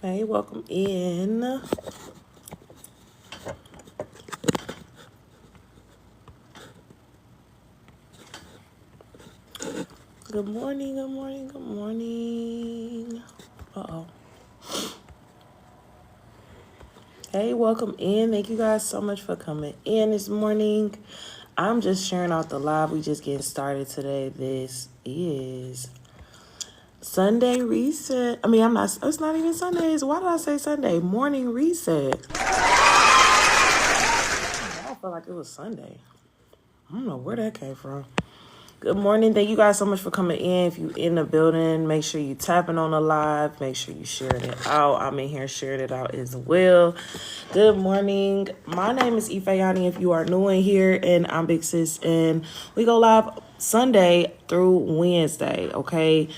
Hey, welcome in. Good morning, good morning, good morning. Uh-oh. Hey, welcome in. Thank you guys so much for coming in this morning. I'm just sharing out the live. We just getting started today. This is Sunday reset. It's not even Sundays. Why did I say Sunday? Morning reset. I felt like it was Sunday. I don't know where that came from. Good morning. Thank you guys so much for coming in. If you in the building, make sure you tapping on the live. Make sure you sharing it out. I'm in here sharing it out as well. Good morning. My name is Ifeanyi. If you are new in here, and I'm Big Sis, and we go live Sunday through Wednesday, okay?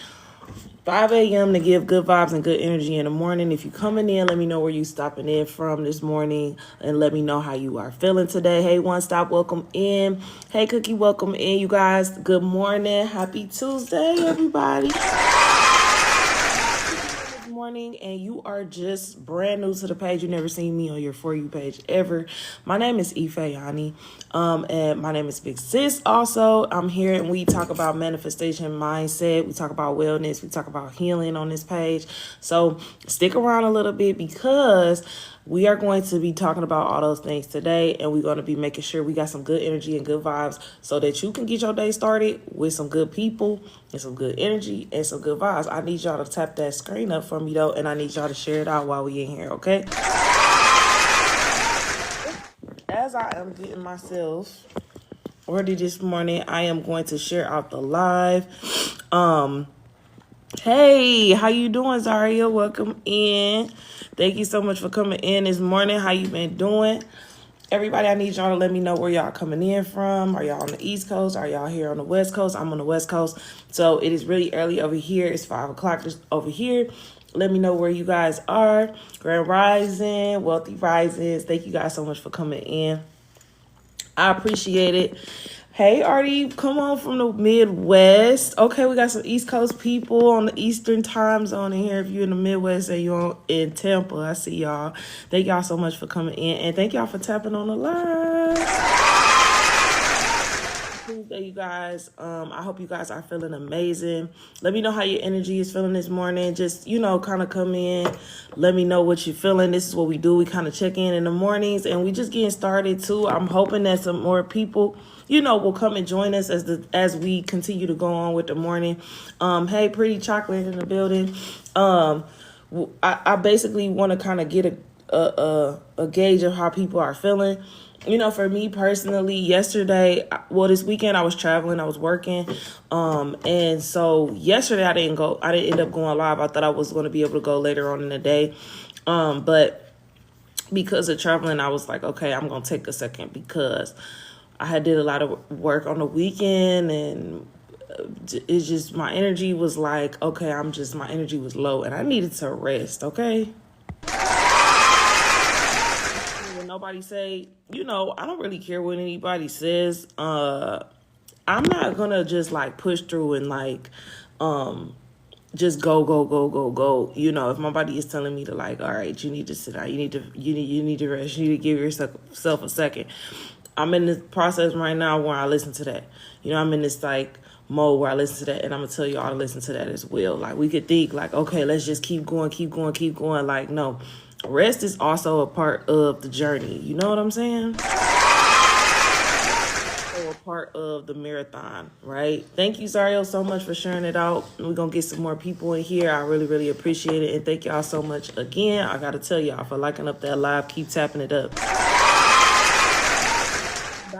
5 a.m. to give good vibes and good energy in the morning. If you coming in, let me know where you stopping in from this morning and let me know how you are feeling today. Hey, One Stop, welcome in. Hey, Cookie, welcome in, you guys. Good morning. Happy Tuesday, everybody. Morning, and you are just brand new to the page, you never seen me on your For You page ever. My name is Ifeanyi, and my name is Big Sis. Also, I'm here and we talk about manifestation mindset. We talk about wellness. We talk about healing on this page. So stick around a little bit because we are going to be talking about all those things today, and we're going to be making sure we got some good energy and good vibes so that you can get your day started with some good people and some good energy and some good vibes. I need y'all to tap that screen up for me, though, and I need y'all to share it out while we in here, okay? As I am getting myself ready this morning, I am going to share out the live. Hey, how you doing, Zaria? Welcome in. Thank you so much for coming in this morning. How you been doing? Everybody, I need y'all to let me know where y'all coming in from. Are y'all on the East Coast? Are y'all here on the West Coast? I'm on the West Coast. So it is really early over here. It's 5 o'clock just over here. Let me know where you guys are. Grand Rising, Wealthy Rises. Thank you guys so much for coming in. I appreciate it. Hey, Artie, come on from the Midwest. Okay, we got some East Coast people on the Eastern time zone in here. If you're in the Midwest and you're in Tampa, I see y'all. Thank y'all so much for coming in. And thank y'all for tapping on the live. Tuesday, you guys. I hope you guys are feeling amazing. Let me know how your energy is feeling this morning. Just, kind of come in. Let me know what you're feeling. This is what we do. We kind of check in the mornings, and we just getting started too. I'm hoping that some more people, will come and join us as we continue to go on with the morning. Hey, Pretty Chocolate in the building. I basically want to kind of get a gauge of how people are feeling. For me personally, this weekend I was traveling, I was working. And so yesterday I didn't end up going live. I thought I was going to be able to go later on in the day. But because of traveling, I was like, okay, I'm going to take a second because I had did a lot of work on the weekend, and it's just, my energy was like, okay, my energy was low and I needed to rest. Okay. Nobody say, I don't really care what anybody says. I'm not gonna just like push through and like just go. If my body is telling me to like, all right, you need to sit down, you need to rest, you need to give yourself a second. I'm in this process right now where I listen to that. I'm in this like mode where I listen to that, and I'm gonna tell y'all to listen to that as well. Like, we could think like, okay, let's just keep going. Like, no. Rest is also a part of the journey. You know what I'm saying? A part of the marathon, right? Thank you, Zario, so much for sharing it out. We're going to get some more people in here. I really, really appreciate it. And thank y'all so much again. I got to tell y'all for liking up that live. Keep tapping it up.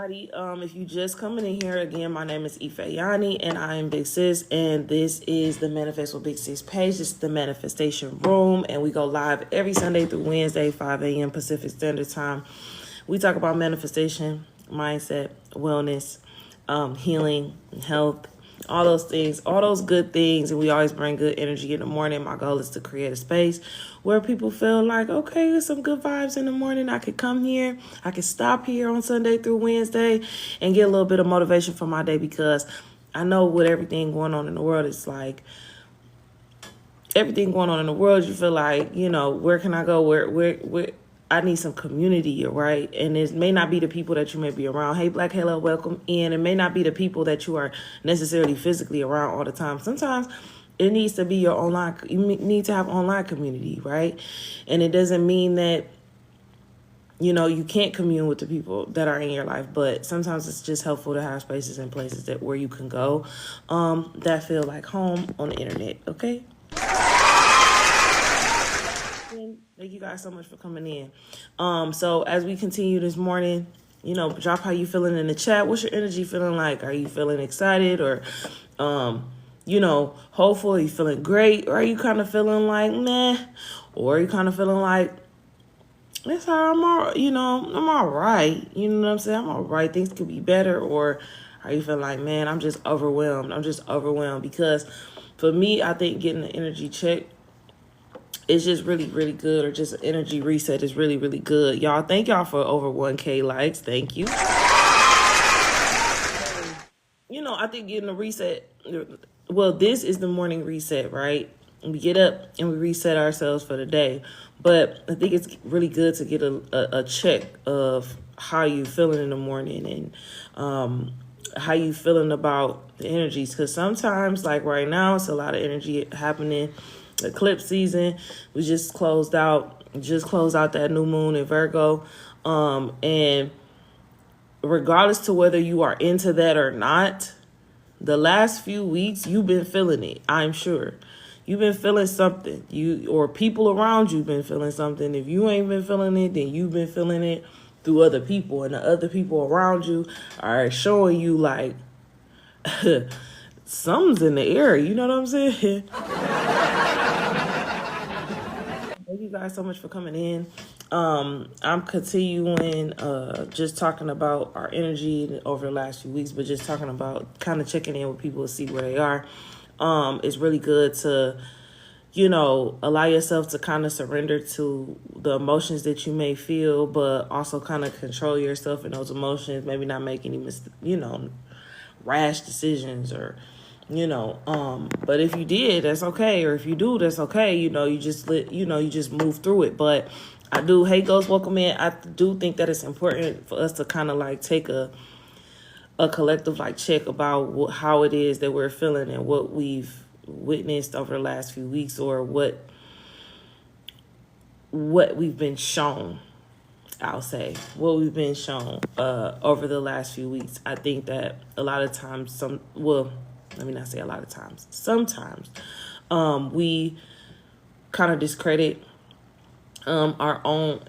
If you just coming in here again, my name is Ifeanyi and I am Big Sis, and this is the Manifest with Big Sis page. This is the manifestation room, and we go live every Sunday through Wednesday, 5 a.m. Pacific Standard Time. We talk about manifestation, mindset, wellness, healing, health, all those things, all those good things, and we always bring good energy in the morning. My goal is to create a space where people feel like, okay, there's some good vibes in the morning. I could come here, I could stop here on Sunday through Wednesday and get a little bit of motivation for my day, because I know with everything going on in the world, it's like everything going on in the world, you feel like, where can I go? Where I need some community, right? And it may not be the people that you may be around. Hey, Black Halo, welcome in. It may not be the people that you are necessarily physically around all the time. Sometimes it needs to be your online. You need to have online community, right? And it doesn't mean that, you can't commune with the people that are in your life, but sometimes it's just helpful to have spaces and places where you can go that feel like home on the internet, okay? Thank you guys so much for coming in. So as we continue this morning, drop how you feeling in the chat. What's your energy feeling like? Are you feeling excited or, hopeful? Are you feeling great? Or are you kind of feeling like, meh? Or are you kind of feeling like, it's all right, I'm all right. You know what I'm saying? I'm all right. Things could be better. Or are you feeling like, man, I'm just overwhelmed. Because for me, I think getting the energy check is just really, really good, or just an energy reset is really, really good. Y'all, thank y'all for over 1K likes. Thank you. I think getting a reset, well, this is the morning reset, right? We get up and we reset ourselves for the day. But I think it's really good to get a check of how you feeling in the morning and how you feeling about the energies. Because sometimes, like right now, it's a lot of energy happening. Eclipse season, we just closed out that new moon in Virgo, and regardless to whether you are into that or not, the last few weeks you've been feeling it. I'm sure you've been feeling something. You or people around you been feeling something. If you ain't been feeling it, then you've been feeling it through other people, and the other people around you are showing you like something's in the air. You know what I'm saying? Thank you guys so much for coming in. I'm continuing just talking about our energy over the last few weeks, but just talking about kind of checking in with people to see where they are. It's really good to, allow yourself to kind of surrender to the emotions that you may feel, but also kind of control yourself in those emotions. Maybe not make any rash decisions or but if you did, that's okay. Or if you do, that's okay. You just you just move through it. But I do, hey, Ghost, welcome in. I do think that it's important for us to kind of like take a collective like check about how it is that we're feeling and what we've witnessed over the last few weeks, or what we've been shown. I'll say what we've been shown over the last few weeks. I think that a lot of times let me not say a lot of times. Sometimes we kind of discredit our own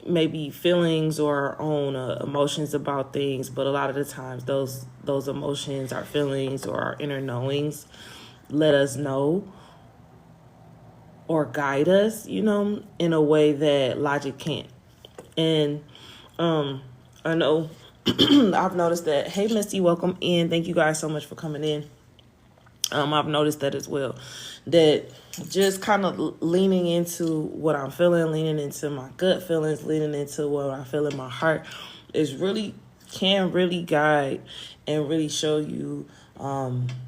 maybe feelings or our own emotions about things. But a lot of the times those emotions, our feelings, or our inner knowings let us know or guide us, in a way that logic can't. And I know I've noticed that. Hey, Misty, welcome in. Thank you guys so much for coming in. I've noticed that as well, that just kind of leaning into what I'm feeling, leaning into my gut feelings, leaning into what I feel in my heart can really guide and really show you,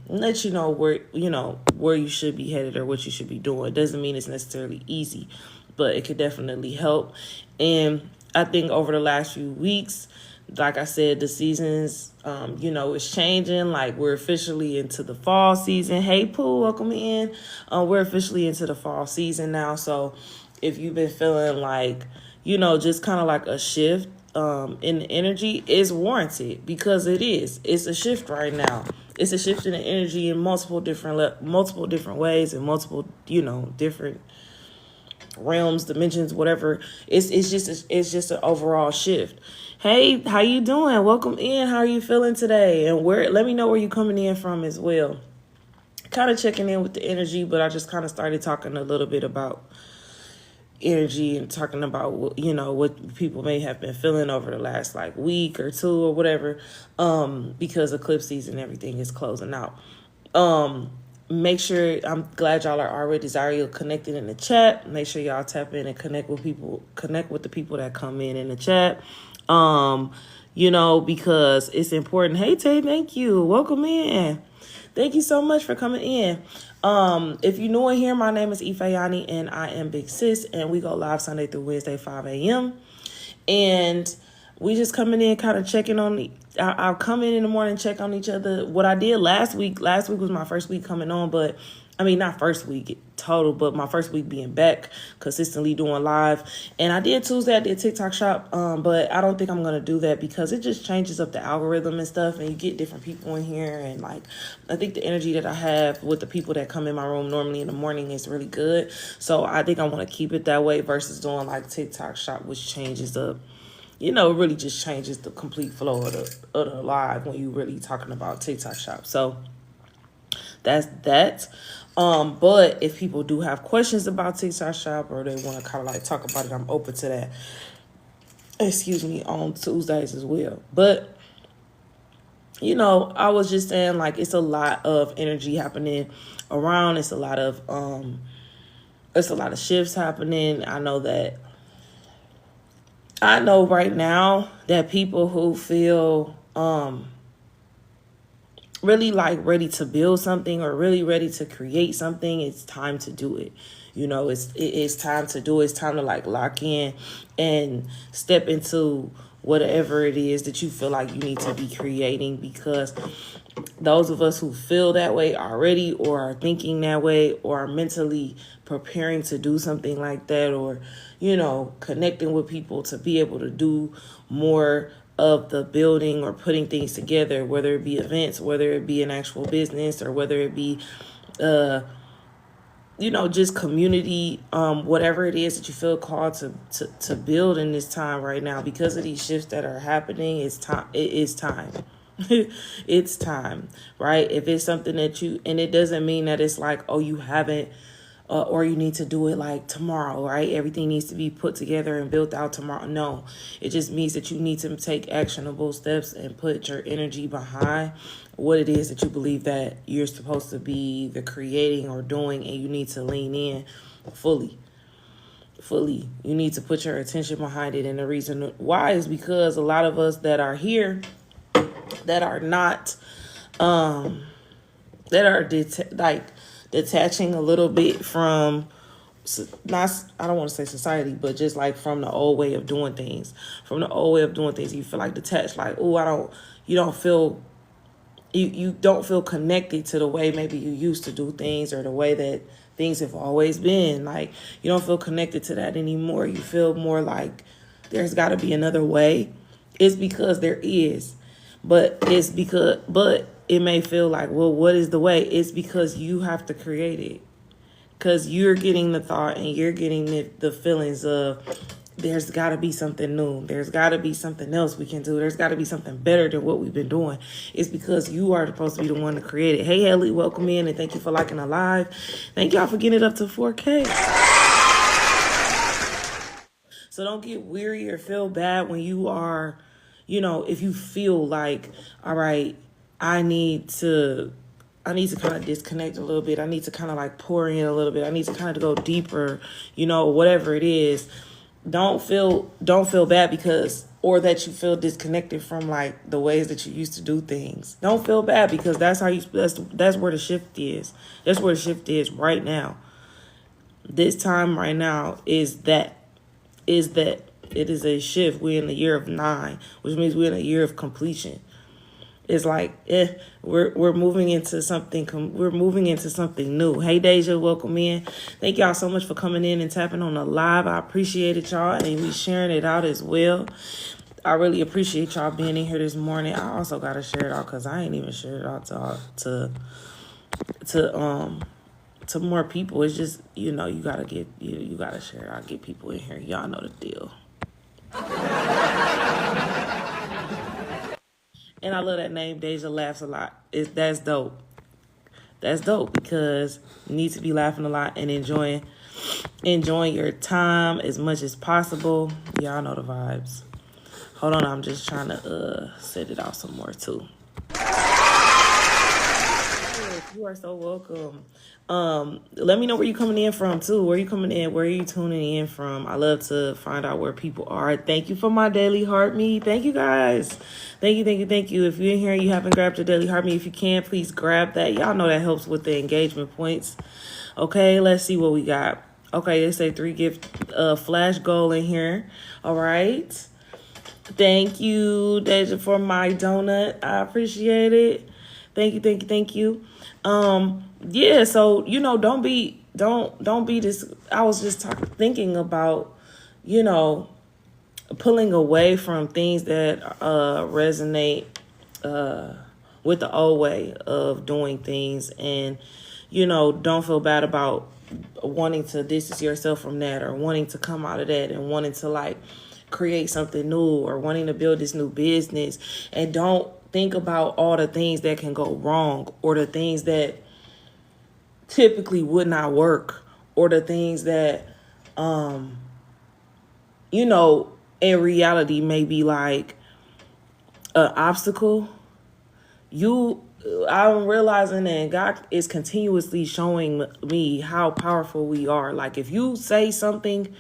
let you know where you should be headed or what you should be doing. It doesn't mean it's necessarily easy, but it could definitely help. And I think over the last few weeks, like I said, the seasons, it's changing. Like, we're officially into the fall season. Hey, Pooh, welcome in. We're officially into the fall season now. So if you've been feeling like, just kind of like a shift in the energy, is warranted, because it is. It's a shift right now. It's a shift in the energy in multiple different ways and multiple, different realms, dimensions, whatever. It's just an overall shift. Hey, how you doing? Welcome in. How are you feeling today? And let me know where you're coming in from as well. Kind of checking in with the energy, but I just kind of started talking a little bit about energy and talking about what people may have been feeling over the last like week or two or whatever, because eclipse season and everything is closing out. Make sure, I'm glad y'all are already Zaria connected in the chat. Make sure y'all tap in and connect with the people that come in the chat. you know, because it's important. Hey, Tay, thank you. Welcome in. Thank you so much for coming in. If you're new in here, my name is Ifeanyi and I am Big Sis, and we go live Sunday through Wednesday, 5 a.m. And we just coming in, kind of checking on I'll come in the morning, check on each other. What I did last week was my first week coming on, but I mean, not first week total, but my first week being back, consistently doing live. And I did Tuesday, I did TikTok shop, but I don't think I'm going to do that because it just changes up the algorithm and stuff, and you get different people in here. And like, I think the energy that I have with the people that come in my room normally in the morning is really good. So I think I want to keep it that way versus doing like TikTok shop, which changes up. You know, it really just changes the complete flow of the live when you really talking about TikTok shop. So that's that. But if people do have questions about TikTok shop or they want to kind of like talk about it, I'm open to that. Excuse me, on Tuesdays as well. But you know, I was just saying, like, it's a lot of energy happening around. It's a lot of shifts happening. I know right now that people who feel really like ready to build something or really ready to create something, it's time to do it. You know, it's time to do it. It's time to like lock in and step into whatever it is that you feel like you need to be creating, because those of us who feel that way already or are thinking that way or are mentally preparing to do something like that, or, you know, connecting with people to be able to do more of the building or putting things together, whether it be events, whether it be an actual business, or whether it be, you know, just community, whatever it is that you feel called to build in this time right now, because of these shifts that are happening. It's time. It is time. It's time, right? If it's something that and it doesn't mean that it's like, oh, you haven't, or you need to do it like tomorrow, right? Everything needs to be put together and built out tomorrow. No, it just means that you need to take actionable steps and put your energy behind what it is that you believe that you're supposed to be the creating or doing, and you need to lean in fully. You need to put your attention behind it. And the reason why is because a lot of us that are here that are not, that are detaching a little bit from, not, I don't want to say society, but just like from the old way of doing things. From the old way of doing things, you feel like detached, like, oh, you don't feel connected to the way maybe you used to do things, or the way that things have always been. Like, you don't feel connected to that anymore. You feel more like there's got to be another way. It's because there is. But it may feel like, well, what is the way? It's because you have to create it. Because you're getting the thought and you're getting the feelings of, there's got to be something new. There's got to be something else we can do. There's got to be something better than what we've been doing. It's because you are supposed to be the one to create it. Hey, Haley, welcome in, and thank you for liking the live. Thank y'all for getting it up to 4K. So don't get weary or feel bad when you are, you know, if you feel like, all right, I need to kind of disconnect a little bit. I need to kind of like pour in a little bit. I need to kind of go deeper, you know, whatever it is. Don't feel bad because, or that you feel disconnected from like the ways that you used to do things. Don't feel bad, because that's where the shift is. That's where the shift is right now. This time right now is that it is a shift. We're in the year of 9, which means we're in a year of completion. It's like, we're moving into something. We're moving into something new. Hey, Deja, welcome in. Thank y'all so much for coming in and tapping on the live. I appreciate it, y'all, and we sharing it out as well. I really appreciate y'all being in here this morning. I also gotta share it out because I ain't even shared it out to more people. It's just, you know, you gotta share it out, get people in here. Y'all know the deal. And I love that name, Deja Laughs a Lot. That's dope. That's dope, because you need to be laughing a lot and enjoying your time as much as possible. Y'all know the vibes. Hold on, I'm just trying to set it out some more too. You are so welcome. Let me know where you coming in from too. Where you coming in? Where are you tuning in from? I love to find out where people are. Thank you for my daily heart me. Thank you guys. Thank you, thank you, thank you. If you're in here and you haven't grabbed your daily heart me, if you can, please grab that. Y'all know that helps with the engagement points. Okay, let's see what we got. Okay, they say 3 gift flash goal in here. All right. Thank you, Deja, for my donut. I appreciate it. Thank you, thank you, thank you. Yeah, so don't be this. I was just thinking about, pulling away from things that resonate with the old way of doing things, and don't feel bad about wanting to distance yourself from that, or wanting to come out of that, and wanting to like create something new, or wanting to build this new business. And don't think about all the things that can go wrong, or the things that typically would not work, or the things that in reality may be like an obstacle. I'm realizing that God is continuously showing me how powerful we are. Like, if you say something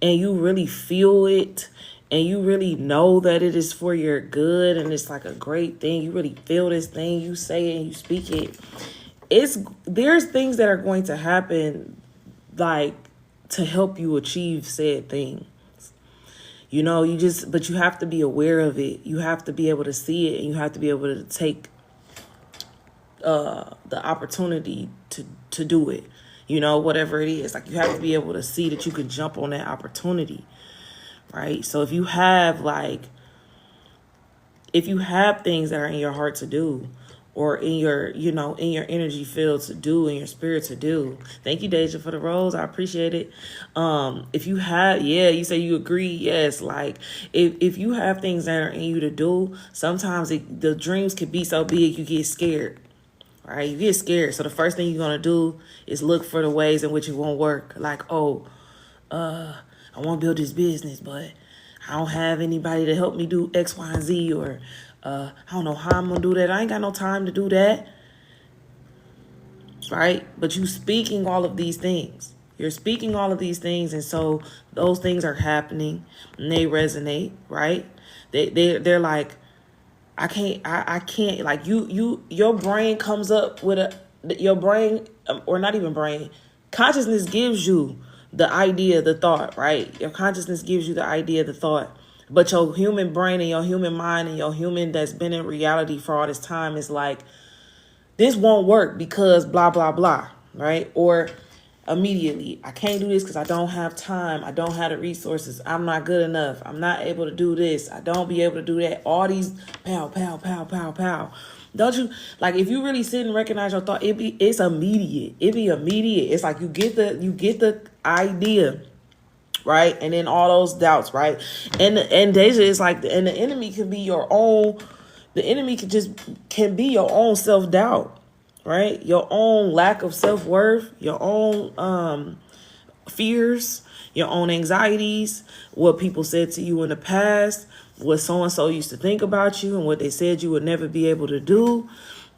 and you really feel it, and you really know that it is for your good, and it's like a great thing, you really feel this thing, you say it and you speak it, there's things that are going to happen, like, to help you achieve said thing. But you have to be aware of it. You have to be able to see it, and you have to be able to take the opportunity to do it. Whatever it is, like, you have to be able to see that you can jump on that opportunity, right? So if you have things that are in your heart to do, or in your energy field to do, in your spirit to do. Thank you, Deja, for the rose. I appreciate it. If you have, you say you agree. Yes. Like, if you have things that are in you to do, sometimes the dreams can be so big, you get scared, right? You get scared. So the first thing you're going to do is look for the ways in which it won't work. Like, I want to build this business, but I don't have anybody to help me do X, Y, and Z, or I don't know how I'm going to do that. I ain't got no time to do that. Right? But you speaking all of these things. You're speaking all of these things. And so those things are happening, and they resonate, right? They're like, I can't, like, your brain comes up with your brain, or not even brain, consciousness gives you the idea, the thought, right? Your consciousness gives you the idea, the thought. But your human brain and your human mind and your human that's been in reality for all this time is like, this won't work because blah, blah, blah, right? Or immediately, I can't do this because I don't have time. I don't have the resources. I'm not good enough. I'm not able to do this. I don't be able to do that. All these pow, pow, pow, pow, pow. Don't you, like, if you really sit and recognize your thought, it's immediate. It be immediate. It's like you get the idea, right? And then all those doubts, right? And Deja is like, and the enemy can be your own. The enemy can be your own self-doubt, right? Your own lack of self-worth, your own fears, your own anxieties, what people said to you in the past, what so-and-so used to think about you, and what they said you would never be able to do.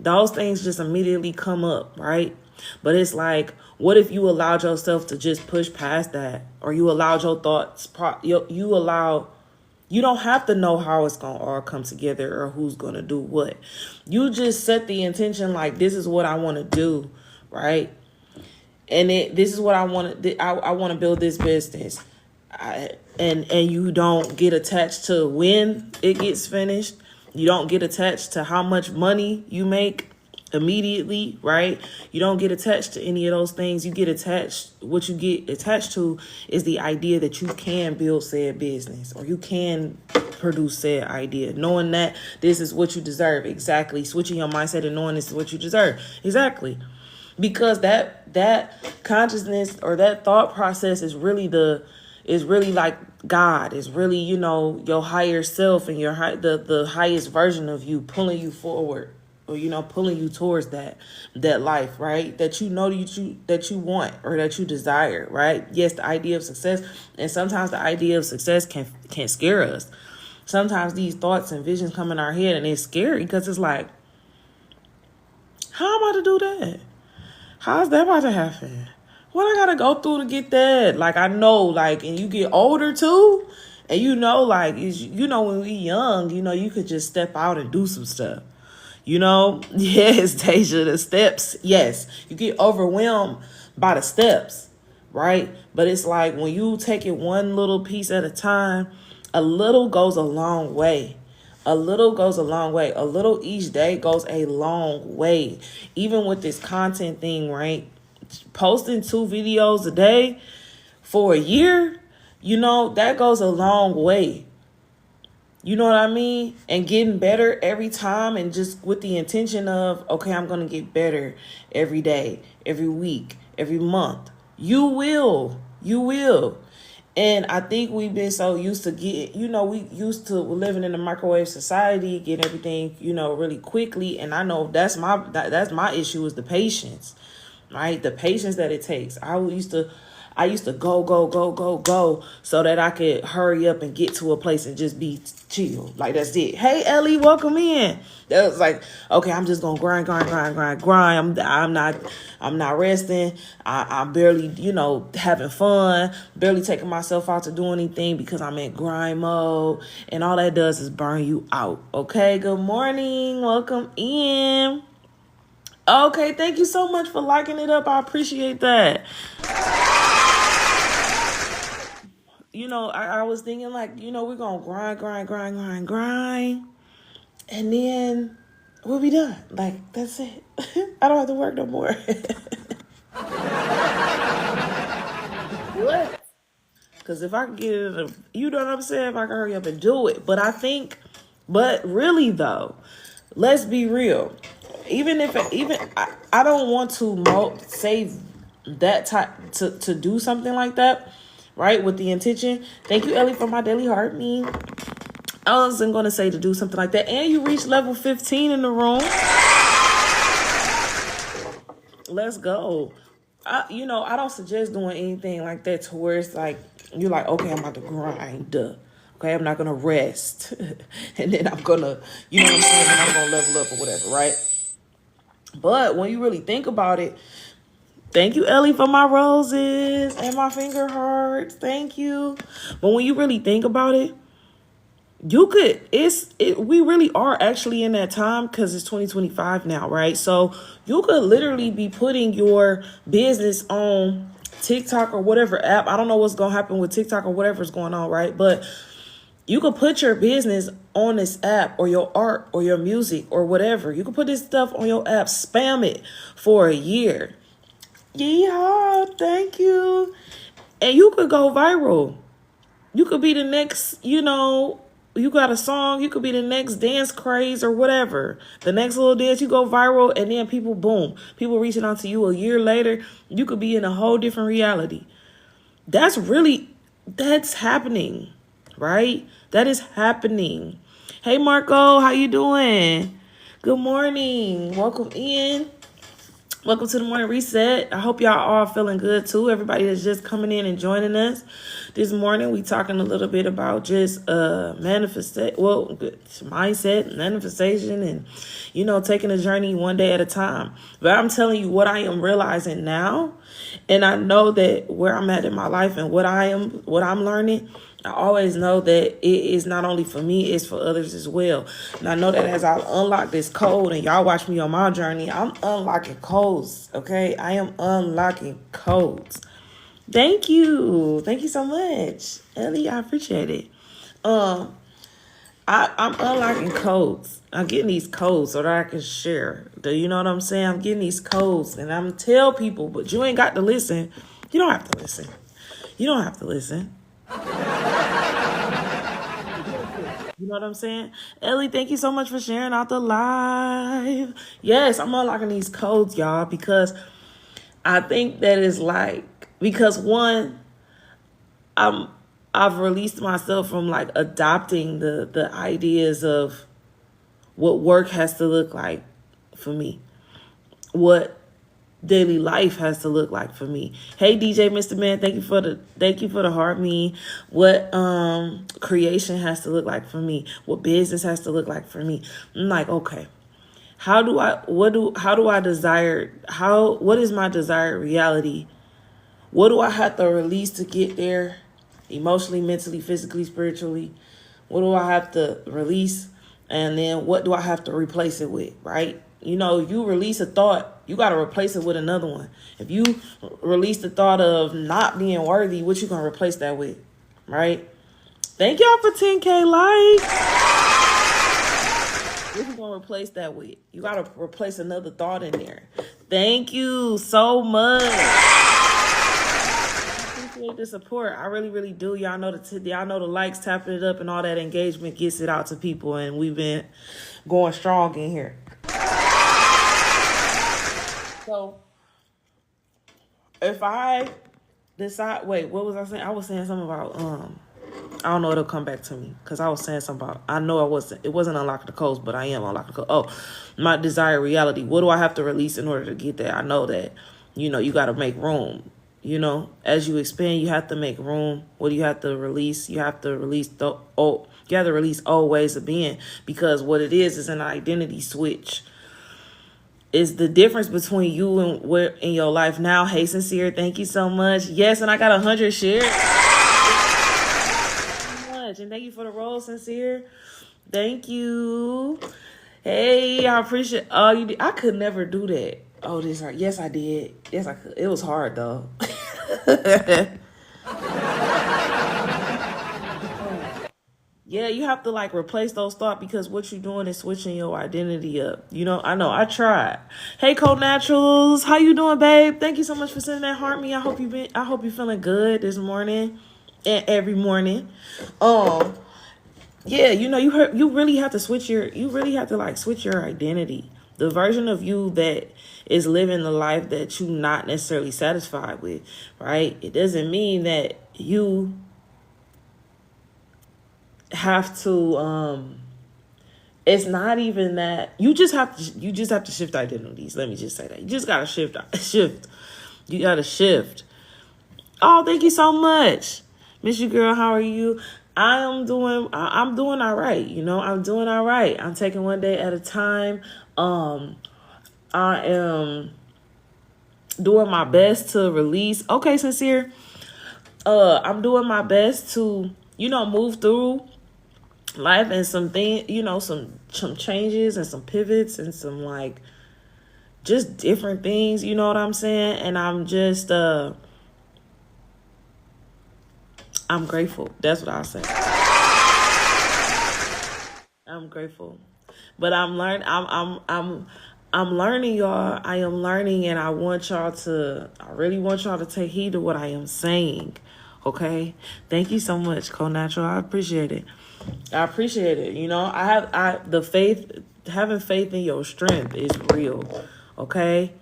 Those things just immediately come up, right? But it's like, what if you allowed yourself to just push past that? Or you allowed your thoughts, you don't have to know how it's going to all come together, or who's going to do what. You just set the intention, like, this is what I want to do, right? And this is what I want to, I want to build this business. And you don't get attached to when it gets finished. You don't get attached to how much money you make immediately, right? You don't get attached to any of those things. What you get attached to is the idea that you can build said business, or you can produce said idea, knowing that this is what you deserve. Exactly. Switching your mindset and knowing this is what you deserve. Exactly. Because that consciousness, or that thought process, is really like God. Is really, your higher self, and the highest version of you pulling you forward, or pulling you towards that life, right? That that you want, or that you desire, right? Yes, the idea of success, and sometimes the idea of success can scare us. Sometimes these thoughts and visions come in our head, and it's scary because it's like, How am I to do that? How's that about to happen? What I gotta go through to get that? Like, I know, like, and you get older too, and you know, like, when we young, you could just step out and do some stuff. Yes, Tasia, the steps, yes, you get overwhelmed by the steps, right? But it's like when you take it one little piece at a time, a little goes a long way. A little goes a long way. A little each day goes a long way. Even with this content thing, right? Posting 2 videos a day for a year, that goes a long way. You know what I mean? And getting better every time, and just with the intention of, okay, I'm going to get better every day, every week, every month. You will. And I think we've been so used to we used to living in a microwave society, getting everything, really quickly. And I know that's my issue, is the patience, right? The patience that it takes. I used to go so that I could hurry up and get to a place and just be chill. Like, that's it. Hey, Ellie, welcome in. That was like, okay, I'm just gonna grind. I'm not resting. I'm barely, having fun, barely taking myself out to do anything because I'm in grind mode. And all that does is burn you out. Okay, good morning. Welcome in. Okay, thank you so much for liking it up. I appreciate that. I was thinking, like, we're going to grind. And then we'll be done. Like, that's it. I don't have to work no more. What? Because if I can get it, you know what I'm saying? If I can hurry up and do it. But really, though, let's be real. I don't want to save that time to do something like that, right? With the intention. Thank you, Ellie, for my daily heart. I wasn't going to say to do something like that. And you reached level 15 in the room. Let's go. I don't suggest doing anything like that to where it's like, you're like, okay, I'm about to grind. Okay, I'm not going to rest. And then I'm going to, you know what I'm saying? And I'm going to level up or whatever, right? But when you really think about it, thank you, Ellie, for my roses and my finger hearts. Thank you. But when you really think about it, we really are actually in that time, because it's 2025 now, right? So you could literally be putting your business on TikTok or whatever app. I don't know what's going to happen with TikTok or whatever's going on, right? But you could put your business on this app, or your art or your music or whatever. You could put this stuff on your app, spam it for a year. Yeehaw, thank you. And you could go viral. You could be the next, you got a song, you could be the next dance craze or whatever. The next little dance, you go viral, and then people reaching out to you a year later. You could be in a whole different reality. That's happening, right? That is happening. Hey, Marco, how you doing? Good morning. Welcome in. Welcome to the morning reset. I hope y'all are feeling good too. Everybody that's just coming in and joining us this morning, we talking a little bit about just mindset, manifestation, and taking a journey one day at a time. But I'm telling you what I am realizing now, and I know that where I'm at in my life and what I'm learning, I always know that it is not only for me, it's for others as well. And I know that as I unlock this code, and y'all watch me on my journey, I'm unlocking codes, okay? I am unlocking codes. Thank you. Thank you so much, Ellie. I appreciate it. I'm unlocking codes. I'm getting these codes so that I can share. Do you know what I'm saying? I'm getting these codes, and I'm tell people, but you ain't got to listen. You don't have to listen. You don't have to listen. You know what I'm saying? Ellie, thank you so much for sharing out the live. Yes, I'm unlocking these codes, y'all, because I think that is because one, I've released myself from adopting the ideas of what work has to look like for me, what daily life has to look like for me. Hey, DJ Mr. Man, thank you for the heart. Me, what creation has to look like for me, what business has to look like for me. I'm like, okay, what is my desired reality? What do I have to release to get there? Emotionally, mentally, physically, spiritually. What do I have to release? And then what do I have to replace it with, right? You know, you release a thought, you got to replace it with another one. If you release the thought of not being worthy, what you going to replace that with, right? Thank y'all for 10K likes. What you gonna replace that with? You gotta replace another thought in there. Thank you so much. I appreciate the support. I really, really do. Y'all know the likes, tapping it up, and all that engagement gets it out to people, and we've been going strong in here. So if I decide, wait, what was I saying? I was saying something about I don't know, it'll come back to me because I was saying something about, it wasn't unlock the codes, but I am unlock the code. Oh, my desired reality. What do I have to release in order to get there? I know that, you got to make room. As you expand, you have to make room. What do you have to release? You have to release old ways of being, because what it is an identity switch. Is the difference between you and where in your life now. Hey, Sincere, thank you so much. Yes, and I got 100 shares. And thank you for the role, Sincere. Thank you. Hey, I appreciate all you did. I could never do that. Oh, this hard. Yes, I did. Yes, I could. It was hard though. Yeah, you have to replace those thoughts, because what you're doing is switching your identity up. I know I tried. Hey, Code Naturals, how you doing, babe? Thank you so much for sending that heart me. I hope you're feeling good this morning. And every morning. Yeah, you really have to switch your identity. The version of you that is living the life that you're not necessarily satisfied with, right? It doesn't mean that you have to it's not even that. You just have to shift identities. Let me just say that. You just gotta shift. You gotta shift. Oh, thank you so much. Miss you, girl. How are you? I'm doing all right. I'm doing all right. I'm taking one day at a time. I am doing my best to release. Okay, Sincere. I'm doing my best to, move through life and some things, some changes and some pivots and some just different things. You know what I'm saying? And I'm just, I'm grateful. That's what I'll say. I'm grateful, but I'm learning, y'all. I am learning, and I really want y'all to take heed to what I am saying. Okay. Thank you so much, Code Natural. I appreciate it. Having faith in your strength is real. Okay.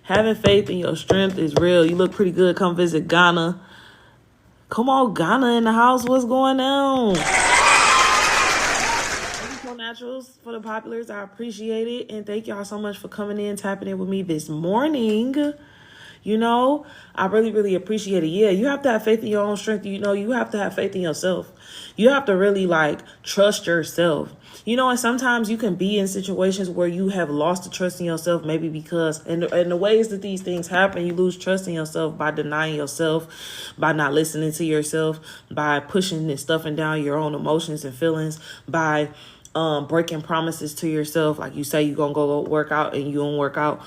Having faith in your strength is real. You look pretty good. Come visit Ghana. Come on, Ghana in the house. What's going on? Thank you, Code Naturals, for the populars. I appreciate it. And thank y'all so much for coming in, tapping in with me this morning. I really, really appreciate it. Yeah, you have to have faith in your own strength. You have to have faith in yourself. You have to really trust yourself. And sometimes you can be in situations where you have lost the trust in yourself, maybe because, and the ways that these things happen, you lose trust in yourself by denying yourself, by not listening to yourself, by pushing and stuffing down your own emotions and feelings, by breaking promises to yourself. Like you say you're gonna go work out and you don't work out,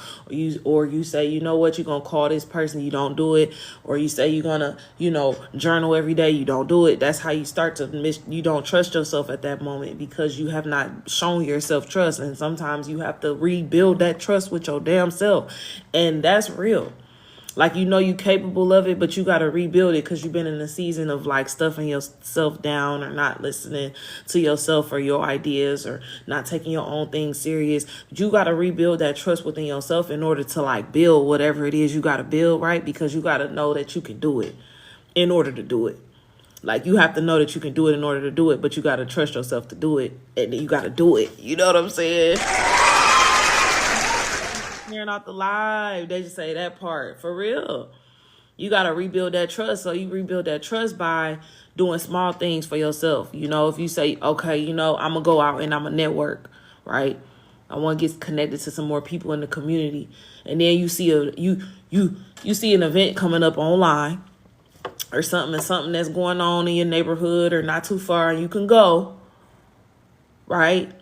or you say, you know what, you're gonna call this person, you don't do it, or you say you're gonna journal every day, you don't do it. That's how you start to you don't trust yourself at that moment, because you have not shown yourself trust. And sometimes you have to rebuild that trust with your damn self, and that's real. You're capable of it, but you got to rebuild it, because you've been in a season of stuffing yourself down, or not listening to yourself or your ideas, or not taking your own things serious. But you got to rebuild that trust within yourself in order to build whatever it is you got to build, right? Because you got to know that you can do it in order to do it. You have to know that you can do it in order to do it, but you got to trust yourself to do it, and you got to do it. You know what I'm saying? Hearing out the live, they just say that part for real. You got to rebuild that trust. So you rebuild that trust by doing small things for yourself. If you say, okay, I'm gonna go out and I'm a network, right? I want to get connected to some more people in the community. And then you see you see an event coming up online or something that's going on in your neighborhood or not too far, and you can go, right?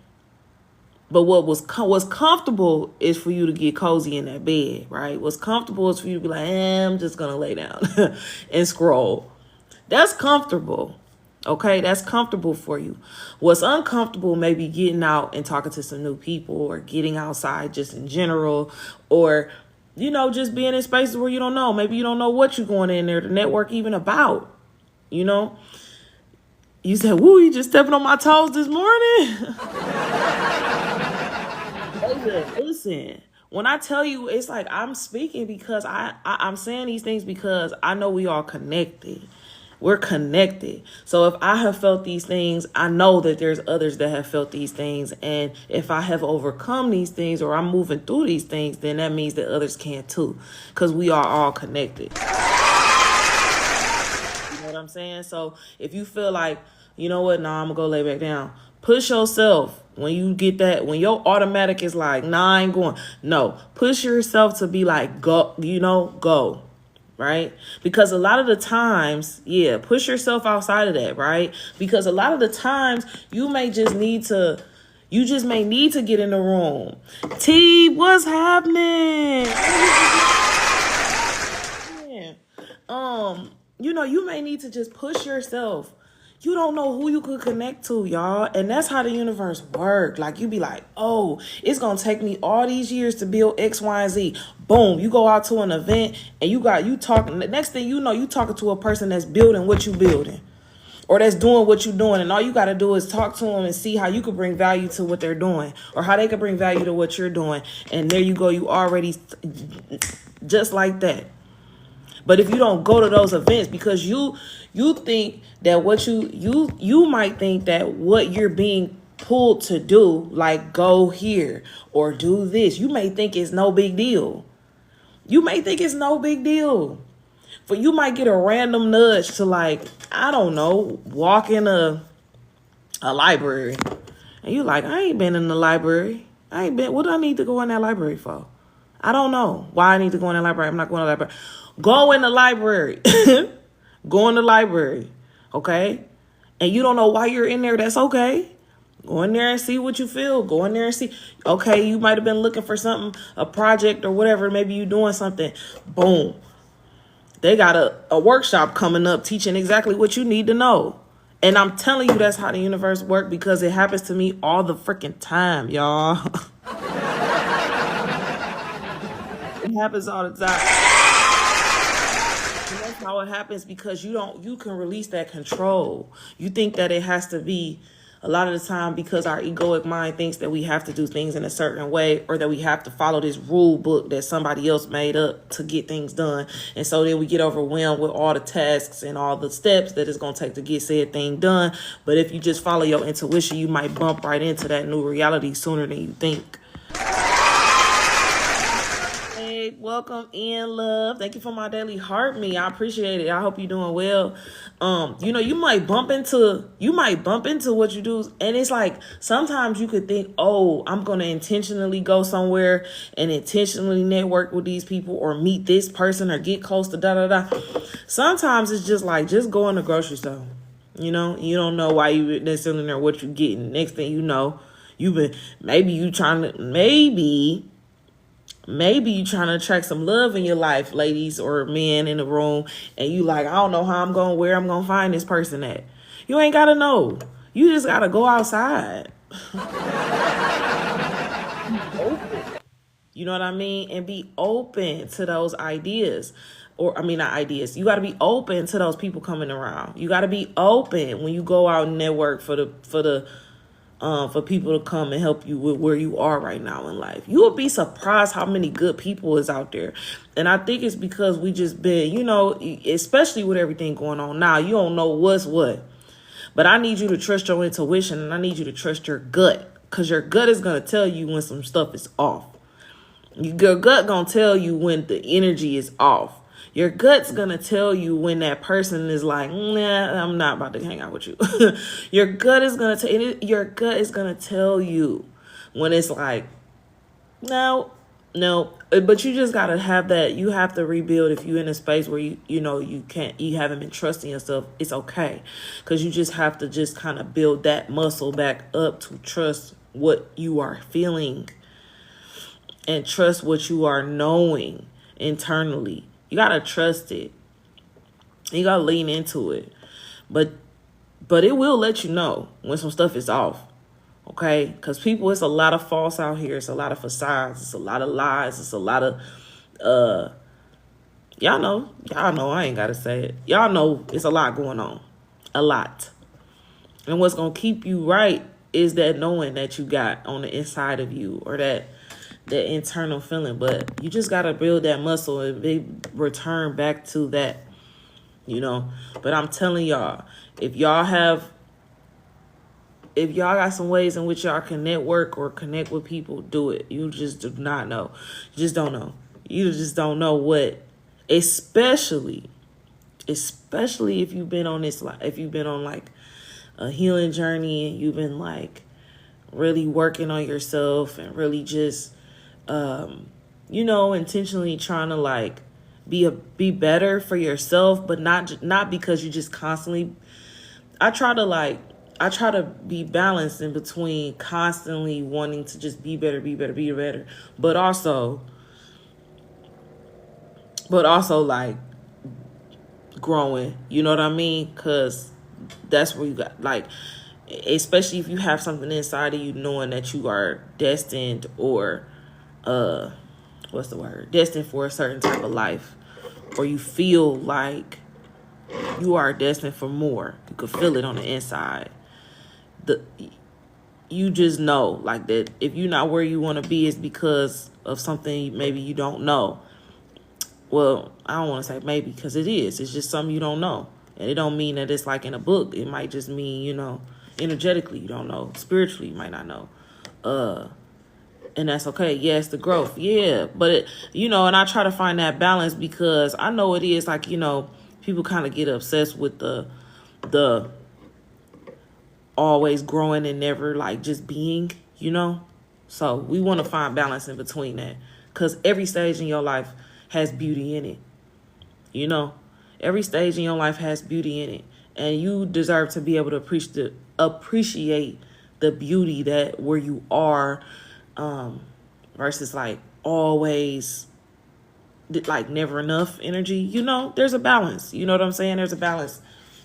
But what's comfortable is for you to get cozy in that bed, right? What's comfortable is for you to be like, I'm just gonna lay down and scroll. That's comfortable. Okay, that's comfortable for you. What's uncomfortable may be getting out and talking to some new people, or getting outside just in general, or just being in spaces where you don't know. Maybe you don't know what you're going in there to network even about. You said, woo, you just stepping on my toes this morning. Listen, when I tell you, it's like I'm speaking because I'm saying these things because I know we are connected. We're connected. So if I have felt these things, I know that there's others that have felt these things. And if I have overcome these things, or I'm moving through these things, then that means that others can too, because we are all connected. You know what I'm saying? So if you feel like, you know what, I'm gonna go lay back down. Push yourself when you get that, when your automatic is like, I ain't going. No, push yourself to be like, go, go. Right? Because a lot of the times, push yourself outside of that, right? Because a lot of the times you just may need to get in the room. T, what's happening? You may need to just push yourself. You don't know who you could connect to, y'all. And that's how the universe works. Like, you be like, oh, it's going to take me all these years to build X, Y, and Z. Boom. You go out to an event and you talking. The next thing you know, you talking to a person that's building what you building, or that's doing what you're doing. And all you got to do is talk to them and see how you could bring value to what they're doing, or how they could bring value to what you're doing. And there you go. You already just like that. But if you don't go to those events because you think that what you might think that what you're being pulled to do, like go here or do this, you may think it's no big deal. You may think it's no big deal. But you might get a random nudge to, like, I don't know, walk in a library. And you like, I ain't been in the library. What do I need to go in that library for? I don't know why I need to go in the library. I'm not going to the library. Go in the library. Go in the library. Okay? And you don't know why you're in there. That's okay. Go in there and see what you feel. Go in there and see. Okay, you might have been looking for something, a project or whatever. Maybe you doing something. Boom. They got a workshop coming up teaching exactly what you need to know. And I'm telling you, that's how the universe works, because it happens to me all the freaking time, y'all. It happens all the time. And that's how it happens, because you can release that control. You think that it has to be a lot of the time, because our egoic mind thinks that we have to do things in a certain way, or that we have to follow this rule book that somebody else made up to get things done. And so then we get overwhelmed with all the tasks and all the steps that it's going to take to get said thing done. But if you just follow your intuition, you might bump right into that new reality sooner than you think. Welcome in, love. Thank you for my daily heart me. I appreciate it. I hope you're doing well. You might bump into what you do, and it's like sometimes you could think, oh, I'm gonna intentionally go somewhere and intentionally network with these people, or meet this person, or get close to da da da. Sometimes it's just like, just go in the grocery store. You don't know why you necessarily know what you're getting. Next thing you know, maybe you trying to attract some love in your life, ladies or men in the room, and you like, I don't know where I'm going to find this person at. You ain't got to know. You just got to go outside. You know what I mean? And be open to those ideas. Not ideas. You got to be open to those people coming around. You got to be open when you go out and network for people to come and help you with where you are right now in life. You will be surprised how many good people is out there. And I think it's because we just been, especially with everything going on now, you don't know what's what. But I need you to trust your intuition, and I need you to trust your gut, because your gut is going to tell you when some stuff is off. Your gut going to tell you when the energy is off. Your gut's going to tell you when that person is like, nah, I'm not about to hang out with you. Your gut is going to tell you when it's like, No, no, but you just gotta have that. You have to rebuild. If you're in a space where you haven't been trusting yourself, it's okay, because you just have to just kind of build that muscle back up to trust what you are feeling and trust what you are knowing internally. You gotta trust it. You gotta lean into it, but it will let you know when some stuff is off. Okay, because people, it's a lot of false out here. It's a lot of facades. It's a lot of lies. It's a lot of y'all know. I ain't gotta say it. Y'all know it's a lot going on, a lot. And what's gonna keep you right is that knowing that you got on the inside of you, or that internal feeling. But you just gotta build that muscle and return back to that, But I'm telling y'all, if y'all got some ways in which y'all can network or connect with people, do it. You just do not know. You just don't know. You just don't know what, especially if you've been on if you've been on like a healing journey, and you've been like really working on yourself and really just, intentionally trying to like be better for yourself, but not because you just constantly, I try to be balanced in between constantly wanting to just be better, but also like growing, you know what I mean? Because that's where you got, like, especially if you have something inside of you knowing that you are destined, or destined for a certain type of life, or you feel like you are destined for more. You could feel it on the inside. You just know like that if you're not where you want to be, it's because of something maybe you don't know. Well, I don't want to say maybe, because it's just something you don't know. And it don't mean that it's like in a book. It might just mean, energetically you don't know. Spiritually you might not know. And that's okay. Yes, the growth. Yeah. But and I try to find that balance, because I know it is like, people kind of get obsessed with the always growing and never like just being, So we want to find balance in between that, because every stage in your life has beauty in it. Every stage in your life has beauty in it, and you deserve to be able to appreciate the beauty that where you are, versus like always like never enough energy. There's a balance. You know what I'm saying? There's a balance.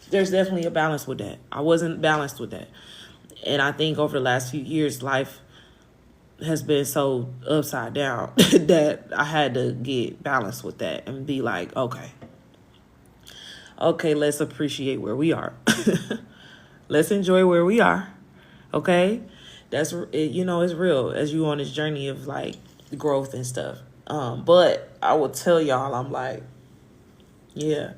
There's definitely a balance with that. I wasn't balanced with that. And I think over the last few years, life has been so upside down that I had to get balanced with that and be like, okay, let's appreciate where we are. Let's enjoy where we are. Okay. That's, it's real as you on this journey of like growth and stuff. But I will tell y'all, I'm like, yeah,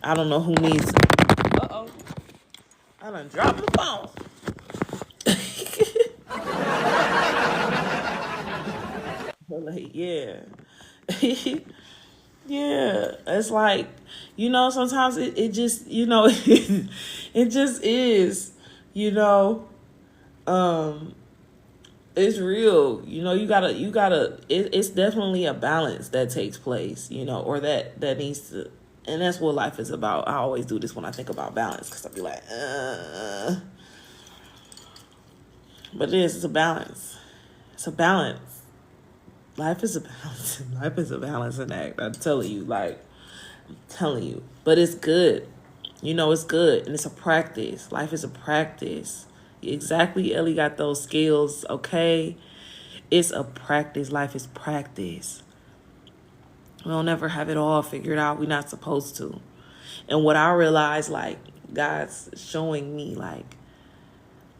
I don't know who needs. Uh-oh. I done dropped the phone. But like, yeah. Yeah. It's like, sometimes it just, it just is, it's real. You gotta, it's definitely a balance that takes place, or that needs to, and that's what life is about. I always do this when I think about balance, because I'll be like, but it's a balance. It's a balance. Life is a balance. Life is a balancing act. I'm telling you, but it's good. It's good, and it's a practice. Life is a practice. Exactly, Ellie got those skills. Okay, it's a practice. Life is practice. We don't ever have it all figured out. We're not supposed to. And what I realized, like, God's showing me, like,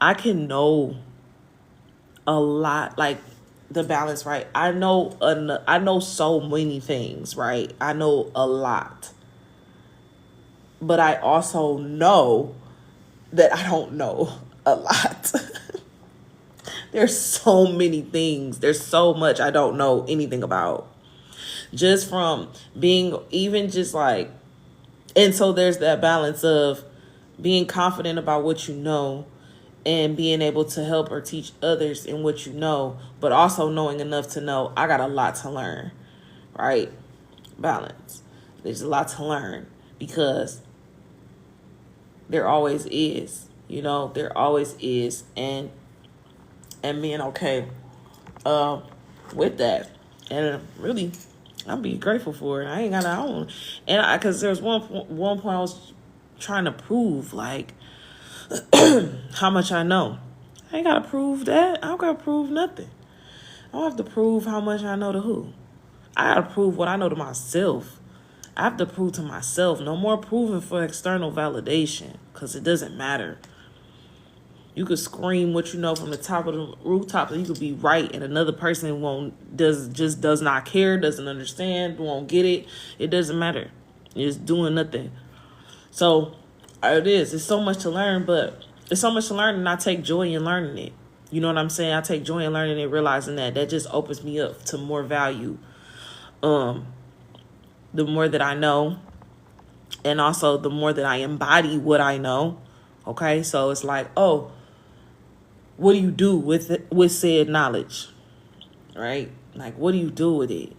I can know a lot, like, the balance, right? I know so many things, right? I know a lot. But I also know that I don't know a lot. There's so many things. There's so much I don't know anything about. Just from being even just like, and so there's that balance of being confident about what you know and being able to help or teach others in what you know, but also knowing enough to know I got a lot to learn, right? Balance. There's a lot to learn because there always is, there always is. And being okay with that. And really, I'm be grateful for it. I ain't got to own. And because there's one point I was trying to prove, like, how much I know. I ain't got to prove that. I don't got to prove nothing. I don't have to prove how much I know to who. I got to prove what I know to myself. I have to prove to myself. No more proving for external validation, because it doesn't matter. You could scream what you know from the top of the rooftop, and you could be right, and another person does not care, doesn't understand, won't get it. It doesn't matter. It's doing nothing. So it is. It's so much to learn, but it's so much to learn, and I take joy in learning it. You know what I'm saying? I take joy in learning it, realizing that just opens me up to more value. The more that I know, and also the more that I embody what I know. Okay, so it's like, oh, what do you do with said knowledge, right? Like, what do you do with it?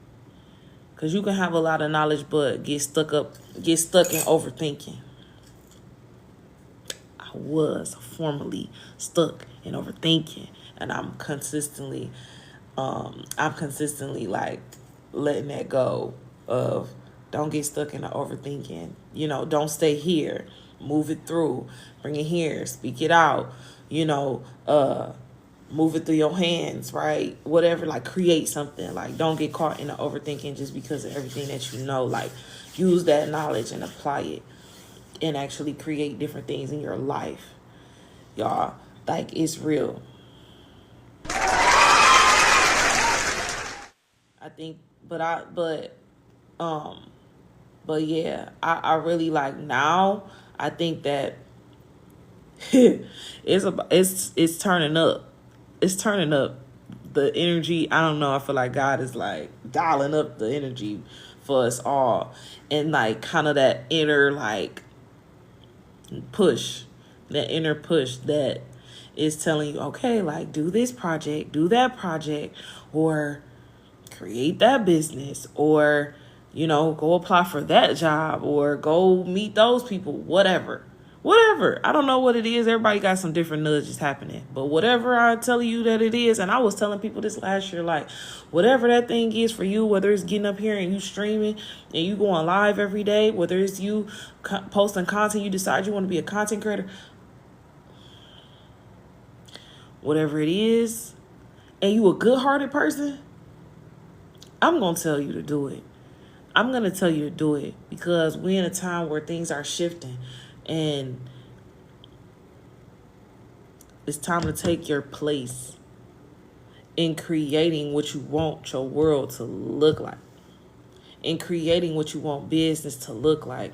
Because you can have a lot of knowledge, but get stuck in overthinking. I was formerly stuck in overthinking, and I'm consistently like letting that go of don't get stuck in the overthinking. Don't stay here. Move it through. Bring it here. Speak it out. Move it through your hands, right? Whatever, like create something. Like don't get caught in the overthinking just because of everything that you know. Like use that knowledge and apply it and actually create different things in your life. Y'all, like it's real. I think, but yeah, I really like now. I think that it's turning up. It's turning up the energy. I don't know. I feel like God is like dialing up the energy for us all, and like kind of that inner like push, that is telling you, okay, like do this project, do that project, or create that business, or go apply for that job, or go meet those people, whatever. I don't know what it is. Everybody got some different nudges happening, but whatever I tell you that it is, and I was telling people this last year, like whatever that thing is for you, whether it's getting up here and you streaming and you going live every day, whether it's you posting content, you decide you want to be a content creator, whatever it is, and you a good-hearted person, I'm going to tell you to do it. I'm going to tell you to do it because we're in a time where things are shifting, and it's time to take your place in creating what you want your world to look like, in creating what you want business to look like,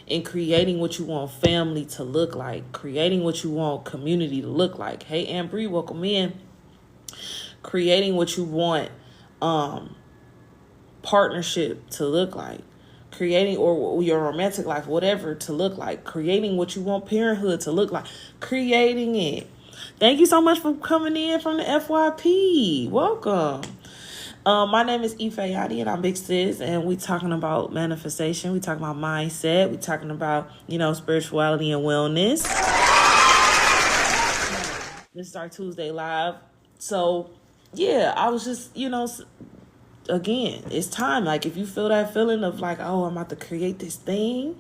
in creating what you want family to look like, creating what you want community to look like. Hey, Ambry, welcome in. Creating what you want partnership to look like, creating or your romantic life, whatever to look like, creating what you want parenthood to look like, creating it. Thank you so much for coming in from the FYP. Welcome. My name is Ife Yadi, and I'm Big Sis, and we talking about manifestation. We talking about mindset. We talking about, spirituality and wellness. This is our Tuesday live. So, yeah, I was just, again, it's time. Like, if you feel that feeling of like, oh, I'm about to create this thing.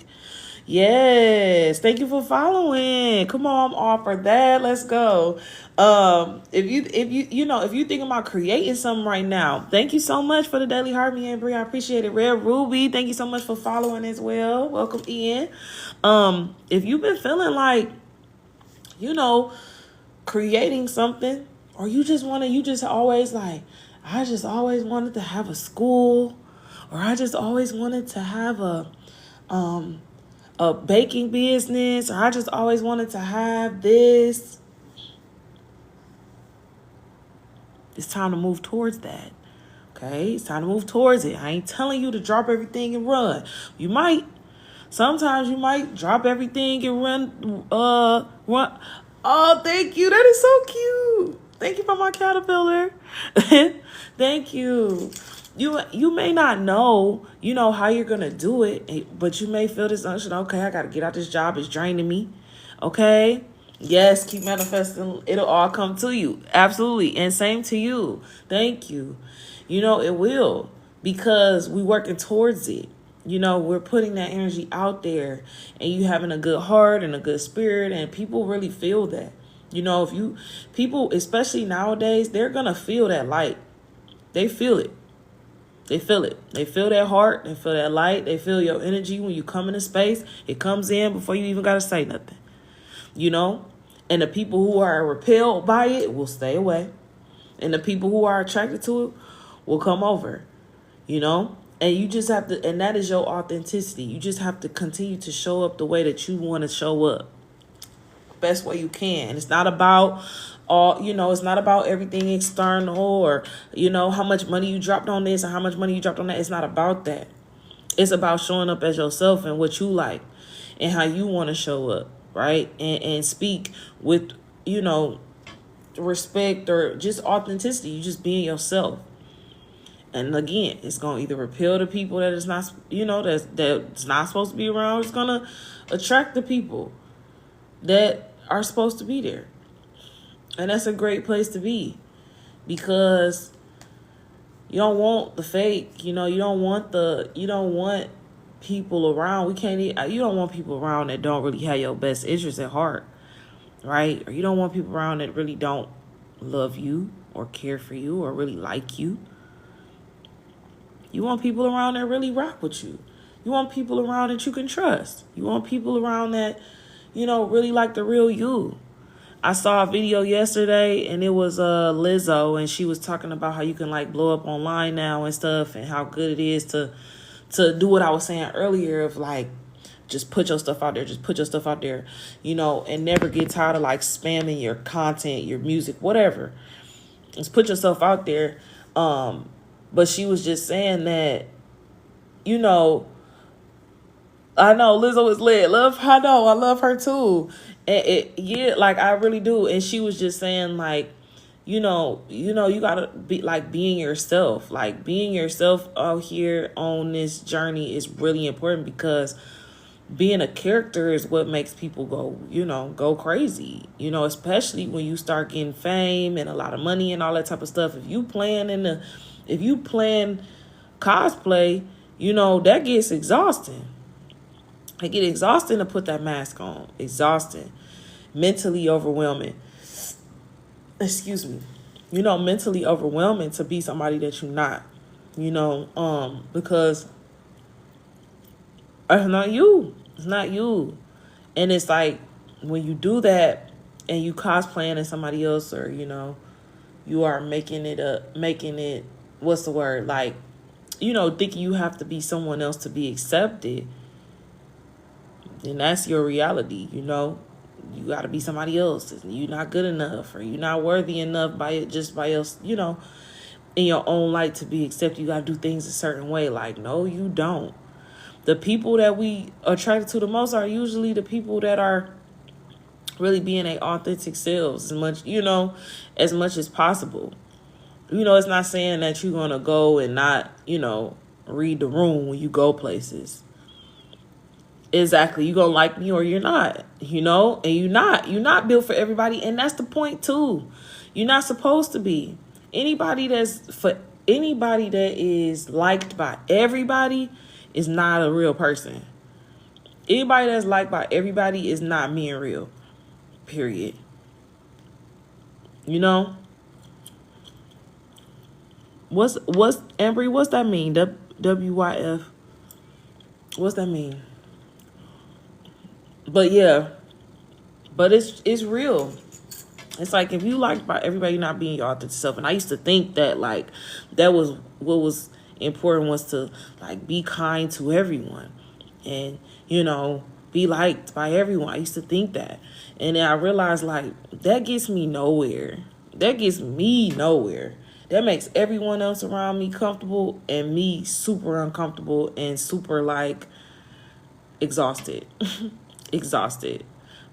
Yes. Thank you for following. Come on, I'm all for that. Let's go. If you think about creating something right now, thank you so much for the Daily Harmony, and Brie. I appreciate it. Red Ruby, thank you so much for following as well. Welcome in. If you've been feeling like, creating something, or you just always like, I just always wanted to have a school, or I just always wanted to have a baking business, or I just always wanted to have this. It's time to move towards that. Okay? It's time to move towards it. I ain't telling you to drop everything and run. Sometimes you might drop everything and run Oh, thank you. That is so cute. Thank you for my caterpillar. Thank you. You may not know, how you're gonna do it, but you may feel this unction. Okay, I gotta get out this job. It's draining me. Okay. Yes, keep manifesting. It'll all come to you. Absolutely. And same to you. Thank you. It will, because we working towards it. We're putting that energy out there, and you having a good heart and a good spirit, and people really feel that. If people, especially nowadays, they're going to feel that light. They feel it. They feel it. They feel that heart. They feel that light. They feel your energy when you come into space. It comes in before you even got to say nothing, and the people who are repelled by it will stay away. And the people who are attracted to it will come over, and you just have to, and that is your authenticity. You just have to continue to show up the way that you want to show up, best way you can. It's not about it's not about everything external, or how much money you dropped on this and how much money you dropped on that. It's not about that. It's about showing up as yourself and what you like and how you want to show up, right? And speak with respect or just authenticity. You just being yourself. And again, it's gonna either repel the people that is not, that's not supposed to be around. Or it's gonna attract the people that are supposed to be there. And that's a great place to be, because you don't want the fake. You don't want people around. You don't want people around that don't really have your best interests at heart, right? Or you don't want people around that really don't love you or care for you or really like you. You want people around that really rock with you. You want people around that you can trust. You want people around that, really like the real you. I saw a video yesterday, and it was Lizzo, and she was talking about how you can blow up online now and stuff, and how good it is to do what I was saying earlier of just put your stuff out there. Just put your stuff out there, and never get tired of spamming your content, your music, whatever. Just put yourself out there. But she was just saying that, I know Lizzo is lit. I love her too. And I really do. And she was just saying you gotta be being yourself. Being yourself out here on this journey is really important, because being a character is what makes people go crazy, especially when you start getting fame and a lot of money and all that type of stuff. If you plan cosplay, that gets exhausting. It gets exhausting to put that mask on. Exhausting. Mentally overwhelming. Excuse me. Mentally overwhelming to be somebody that you're not. Because it's not you. It's not you. And it's when you do that and you cosplaying as somebody else, or, you are making it, what's the word? Thinking you have to be someone else to be accepted. And that's your reality, You got to be somebody else. You're not good enough, or you're not worthy enough by us, in your own light to be accepted. You got to do things a certain way. No, you don't. The people that we attracted to the most are usually the people that are really being their authentic selves as much as possible. It's not saying that you're going to go and not, read the room when you go places. Exactly. You're going to like me or you're not, and you're not built for everybody. And that's the point too. You're not supposed to be. Anybody that is liked by everybody is not a real person. Anybody that's liked by everybody is not being real. Period. What's Ambry? What's that mean? WYF. What's that mean? But yeah, but it's real. It's if you liked by everybody, you're not being your authentic self. And I used to think that that was what was important, was to be kind to everyone, and be liked by everyone. I used to think that, and then I realized that gets me nowhere. That gets me nowhere. That makes everyone else around me comfortable, and me super uncomfortable and super exhausted. Exhausted.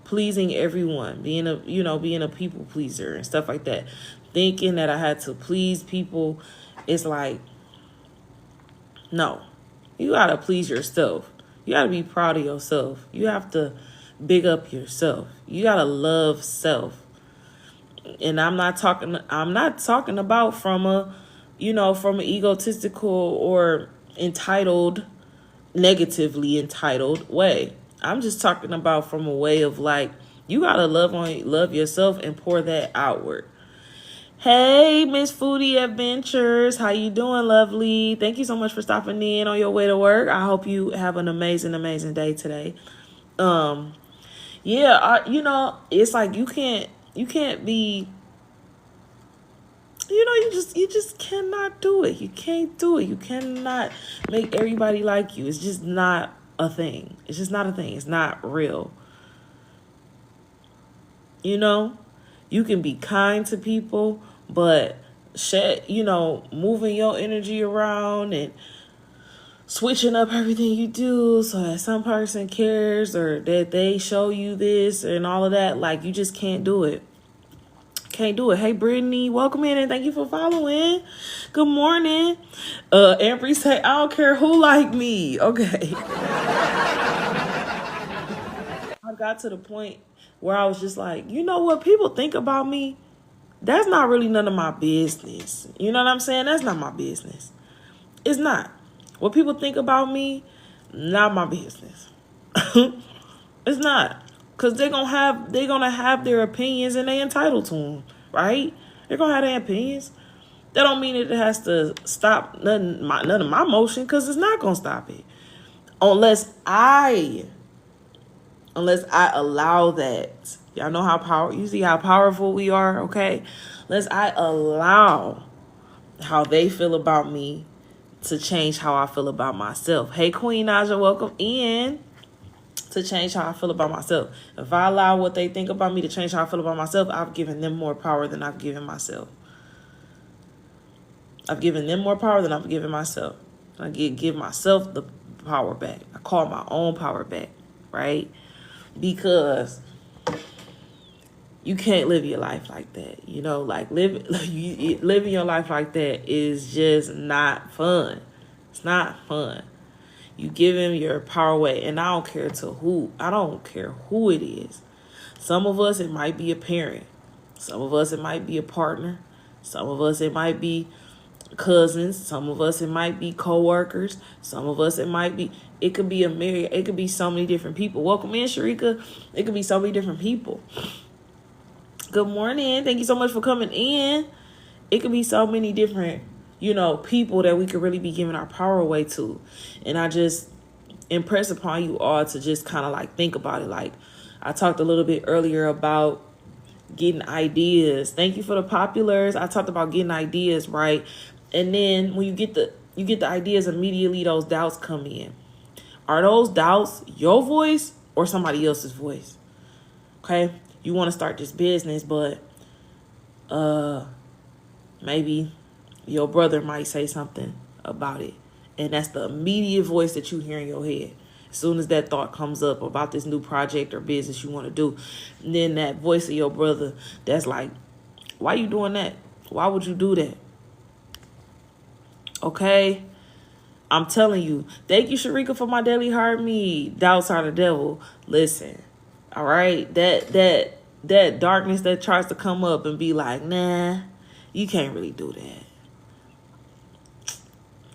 pleasing everyone, being a people pleaser and stuff like that. Thinking that I had to please people, it's like, no. You gotta please yourself. You gotta be proud of yourself. You have to big up yourself. You gotta love self. And I'm not talking about from a, from an egotistical or entitled, negatively entitled way. I'm just talking about from a way of like, you gotta love yourself and pour that outward. Hey, Miss Foodie Adventures. How you doing, lovely? Thank you so much for stopping in on your way to work. I hope you have an amazing, amazing day today. It's like you can't be, you just cannot do it. You can't do it. You cannot make everybody like you. It's just not a thing. It's just not a thing. It's not real. You can be kind to people, but moving your energy around and switching up everything you do so that some person cares or that they show you this and all of that, like, you just can't do it. Can't do it. Hey, Brittany, welcome in and thank you for following. Good morning. Ambry say, I don't care who like me. Okay. I got to the point where I was just like, you know what people think about me? That's not really none of my business. You know what I'm saying? That's not my business. It's not. What people think about me, not my business. It's not. Because they're gonna have their opinions and they entitled to them, right? They're gonna have their opinions. That don't mean it has to stop none of my motion, because it's not gonna stop it. Unless I allow that. Y'all know you see how powerful we are, okay? Unless I allow how they feel about me to change how I feel about myself. Hey, Queen Naja, welcome in. To change how I feel about myself. If I allow what they think about me to change how I feel about myself, I've given them more power than I've given myself. I've given them more power than I've given myself. I give myself the power back. I call my own power back, right? Because you can't live your life like that. Like living your life like that is just not fun. It's not fun. You give him your power away, and I don't care who it is. Some of us, it might be a parent. Some of us, it might be a partner. Some of us, it might be cousins. Some of us, it might be co-workers. Some of us, it could be it could be so many different people. Welcome in, Sharika. It could be so many different people. Good morning. Thank you so much for coming in. It could be so many different people that we could really be giving our power away to. And I just impress upon you all to just kind of like think about it. Like I talked a little bit earlier about getting ideas. Thank you for the populars. I talked about getting ideas, right? And then when you get the ideas, immediately those doubts come in. Are those doubts your voice or somebody else's voice? Okay? You want to start this business, but maybe your brother might say something about it. And that's the immediate voice that you hear in your head. As soon as that thought comes up about this new project or business you want to do, and then that voice of your brother that's like, why you doing that? Why would you do that? Okay? I'm telling you. Thank you, Sharika, for my daily heart meat. Doubts are the devil. Listen. All right? That darkness that tries to come up and be like, nah, you can't really do that.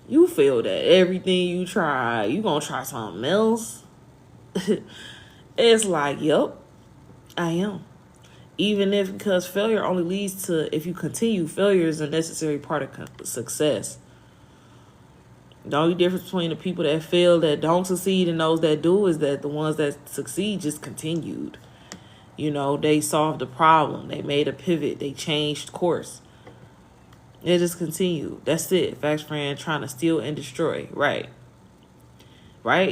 You feel that everything you try, you gonna try something else? It's like, yep, I am. Because failure only leads to, if you continue, failure is a necessary part of success. The only difference between the people that fail that don't succeed and those that do is that the ones that succeed just continued. They solved the problem. They made a pivot. They changed course. It just continued. That's it. Facts friend trying to steal and destroy. Right.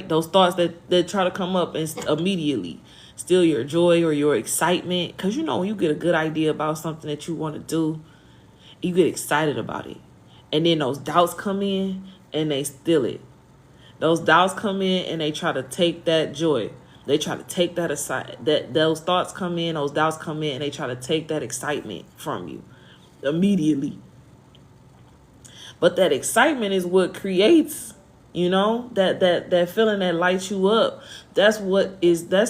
Those thoughts that try to come up and immediately steal your joy or your excitement. Because when you get a good idea about something that you want to do, you get excited about it. And then those doubts come in and they steal it. Those doubts come in and they try to take that joy. they try to take that aside, that those thoughts come in, those doubts come in, and they try to take that excitement from you immediately. But that excitement is what creates, that feeling that lights you up. That's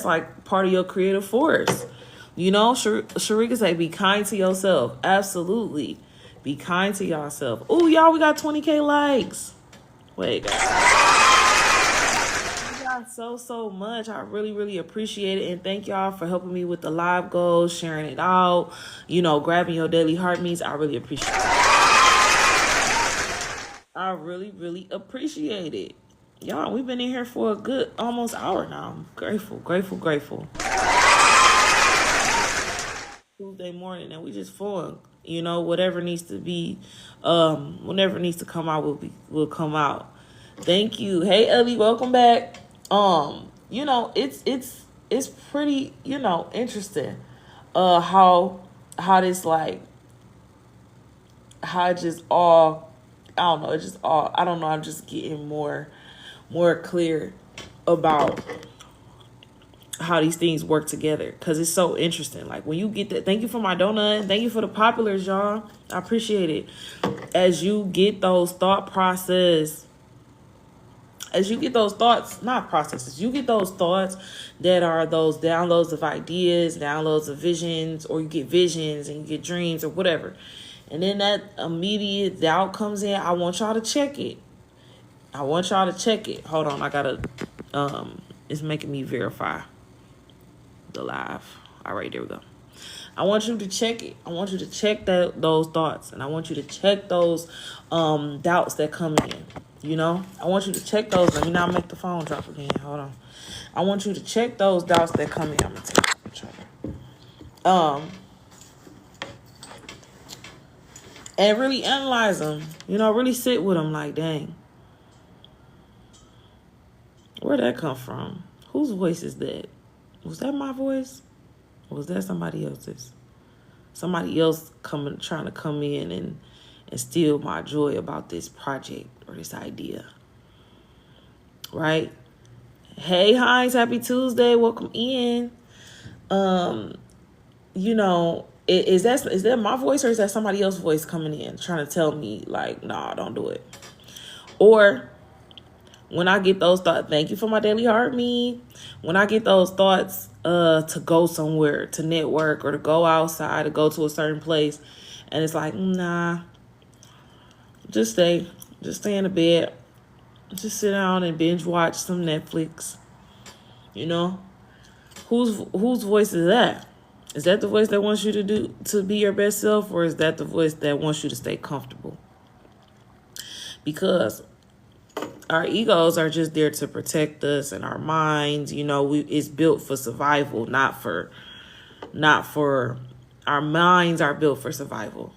like part of your creative force. Sharika say, be kind to yourself. Absolutely. Be kind to yourself. Oh, y'all, we got 20K likes. Wait, guys. So much. I really, really appreciate it. And thank y'all for helping me with the live goals, sharing it out, grabbing your daily heart meets. I really appreciate it. I really, really appreciate it. Y'all, we've been in here for a good almost hour now. I'm grateful. Tuesday morning, and we just flowing. Whatever needs to be, whenever it needs to come out will come out. Thank you. Hey, Ellie, welcome back. It's pretty, interesting, how this, like, how it just all, I don't know, it just all, I don't know, I'm just getting more clear about how these things work together, because it's so interesting. Like, when you get that, thank you for my donut, thank you for the populars, y'all, I appreciate it. As you get those thought process, as you get those thoughts, not processes, you get those thoughts that are those downloads of ideas, downloads of visions, or you get visions and you get dreams or whatever. And then that immediate doubt comes in. I want y'all to check it. Hold on, I gotta, it's making me verify the live. All right, there we go. I want you to check it. I want you to check those thoughts, and I want you to check those doubts that come in. I want you to check those. Let me not make the phone drop again. Hold on. I want you to check those doubts that come in. I'm gonna take the charger. And really analyze them. Really sit with them. Like, dang, where'd that come from? Whose voice is that? Was that my voice? Or was that somebody else's? Somebody else trying to come in and steal my joy about this project or this idea. Right? Hey, Hines, happy Tuesday. Welcome in. Is that my voice, or is that somebody else's voice coming in trying to tell me, like, nah, don't do it? Or when I get those thoughts, thank you for my daily heart meet. When I get those thoughts to go somewhere, to network, or to go outside, to go to a certain place, and it's like, nah, just stay in the bed, just sit down and binge watch some Netflix. Whose voice is that? Is that the voice that wants you to be your best self, or is that the voice that wants you to stay comfortable? Because our egos are just there to protect us, and our minds, it's built for survival, not for our minds are built for survival.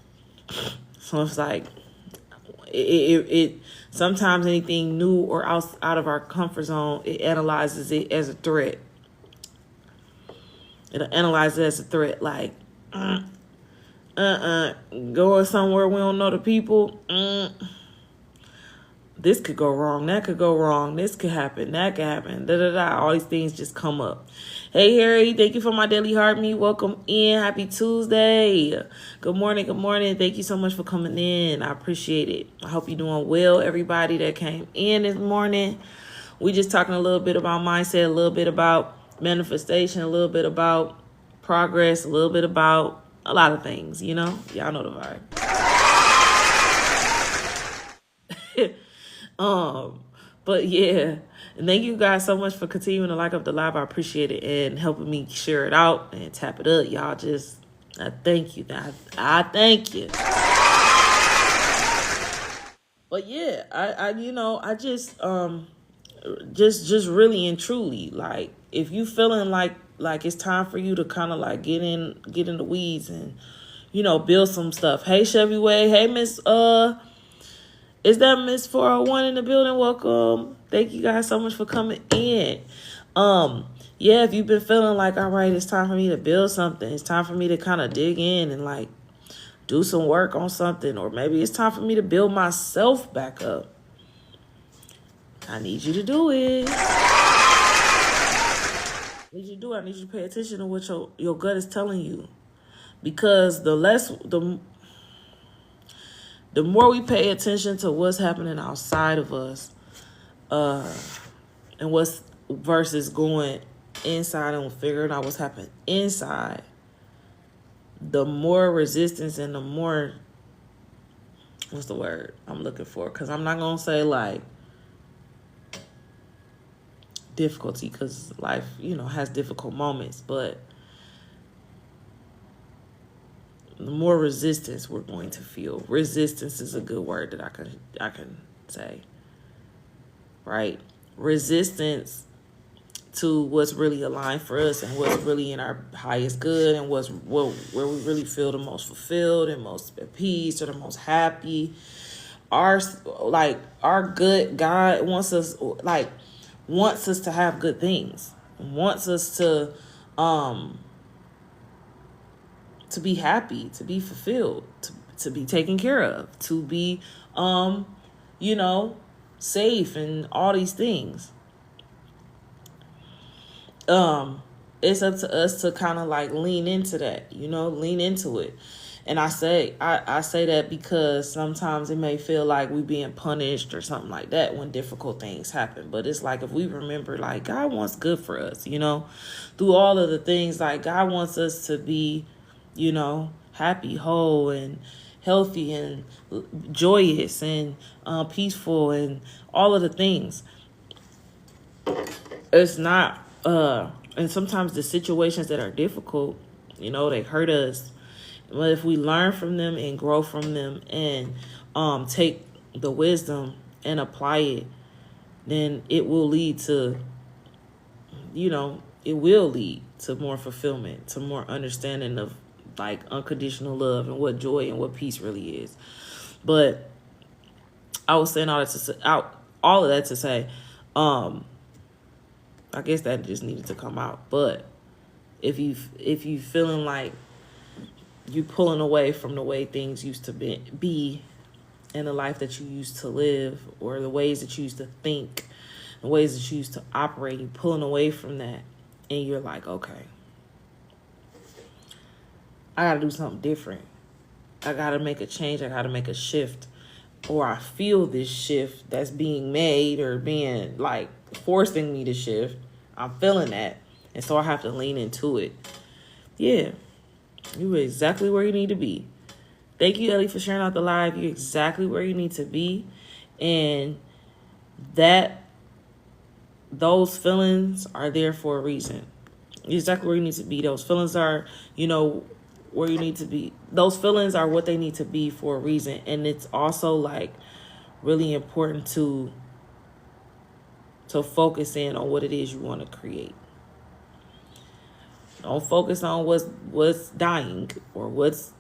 So it's like, it sometimes anything new or out of our comfort zone, it analyzes it as a threat. It'll analyze it as a threat, like, going somewhere we don't know the people, this could go wrong, that could go wrong, this could happen, that could happen, all these things just come up. Hey, Harry, thank you for my daily heart meet. Welcome in. Happy Tuesday. Good morning. Thank you so much for coming in. I appreciate it. I hope you're doing well, everybody that came in this morning. We just talking a little bit about mindset, a little bit about manifestation, a little bit about progress, a little bit about a lot of things, y'all know the vibe. But yeah, and thank you guys so much for continuing to like up the live. I appreciate it, and helping me share it out and tap it up. Y'all I thank you. I thank you. But yeah, I just really and truly, like, if you feeling like it's time for you to kind of like get in the weeds and, build some stuff. Hey, Chevy Way. Hey, Miss, is that Miss 401 in the building? Welcome. Thank you guys so much for coming in. Yeah, if you've been feeling like, all right, it's time for me to build something. It's time for me to kind of dig in and like do some work on something. Or maybe it's time for me to build myself back up. I need you to do it. need you to do. I need you to pay attention to what your gut is telling you, because the more we pay attention to what's happening outside of us, and what's versus going inside and figuring out what's happening inside, the more resistance and the more, what's the word I'm looking for? Because I'm not gonna say like difficulty, because life, has difficult moments, but the more resistance we're going to feel. Resistance is a good word that I can say, right? Resistance to what's really aligned for us and what's really in our highest good, and where we really feel the most fulfilled and most at peace or the most happy. Our good God wants us to have good things, wants us to be happy, to be fulfilled, to be taken care of, to be safe, and all these things. It's up to us to kind of like lean into that, lean into it. And I say that because sometimes it may feel like we being punished or something like that when difficult things happen. But it's like, if we remember, like, God wants good for us, through all of the things, like God wants us to be, happy, whole, and healthy, and joyous, and peaceful, and all of the things. It's not, and sometimes the situations that are difficult, they hurt us. But if we learn from them and grow from them and take the wisdom and apply it, then it will lead to, more fulfillment, to more understanding of like unconditional love and what joy and what peace really is. But I was saying all of that to say, I guess that just needed to come out. But if you feeling like you pulling away from the way things used to be in the life that you used to live, or the ways that you used to think, the ways that you used to operate, you pulling away from that, and you're like, okay, I got to do something different. I got to make a change. I got to make a shift. Or I feel this shift that's being made or being like forcing me to shift. I'm feeling that. And so I have to lean into it. Yeah. You're exactly where you need to be. Thank you, Ellie, for sharing out the live. You're exactly where you need to be. And those feelings are there for a reason. You're exactly where you need to be. Those feelings are, where you need to be. Those feelings are what they need to be for a reason. And it's also like really important to focus in on what it is you want to create. Don't focus on what's dying or what's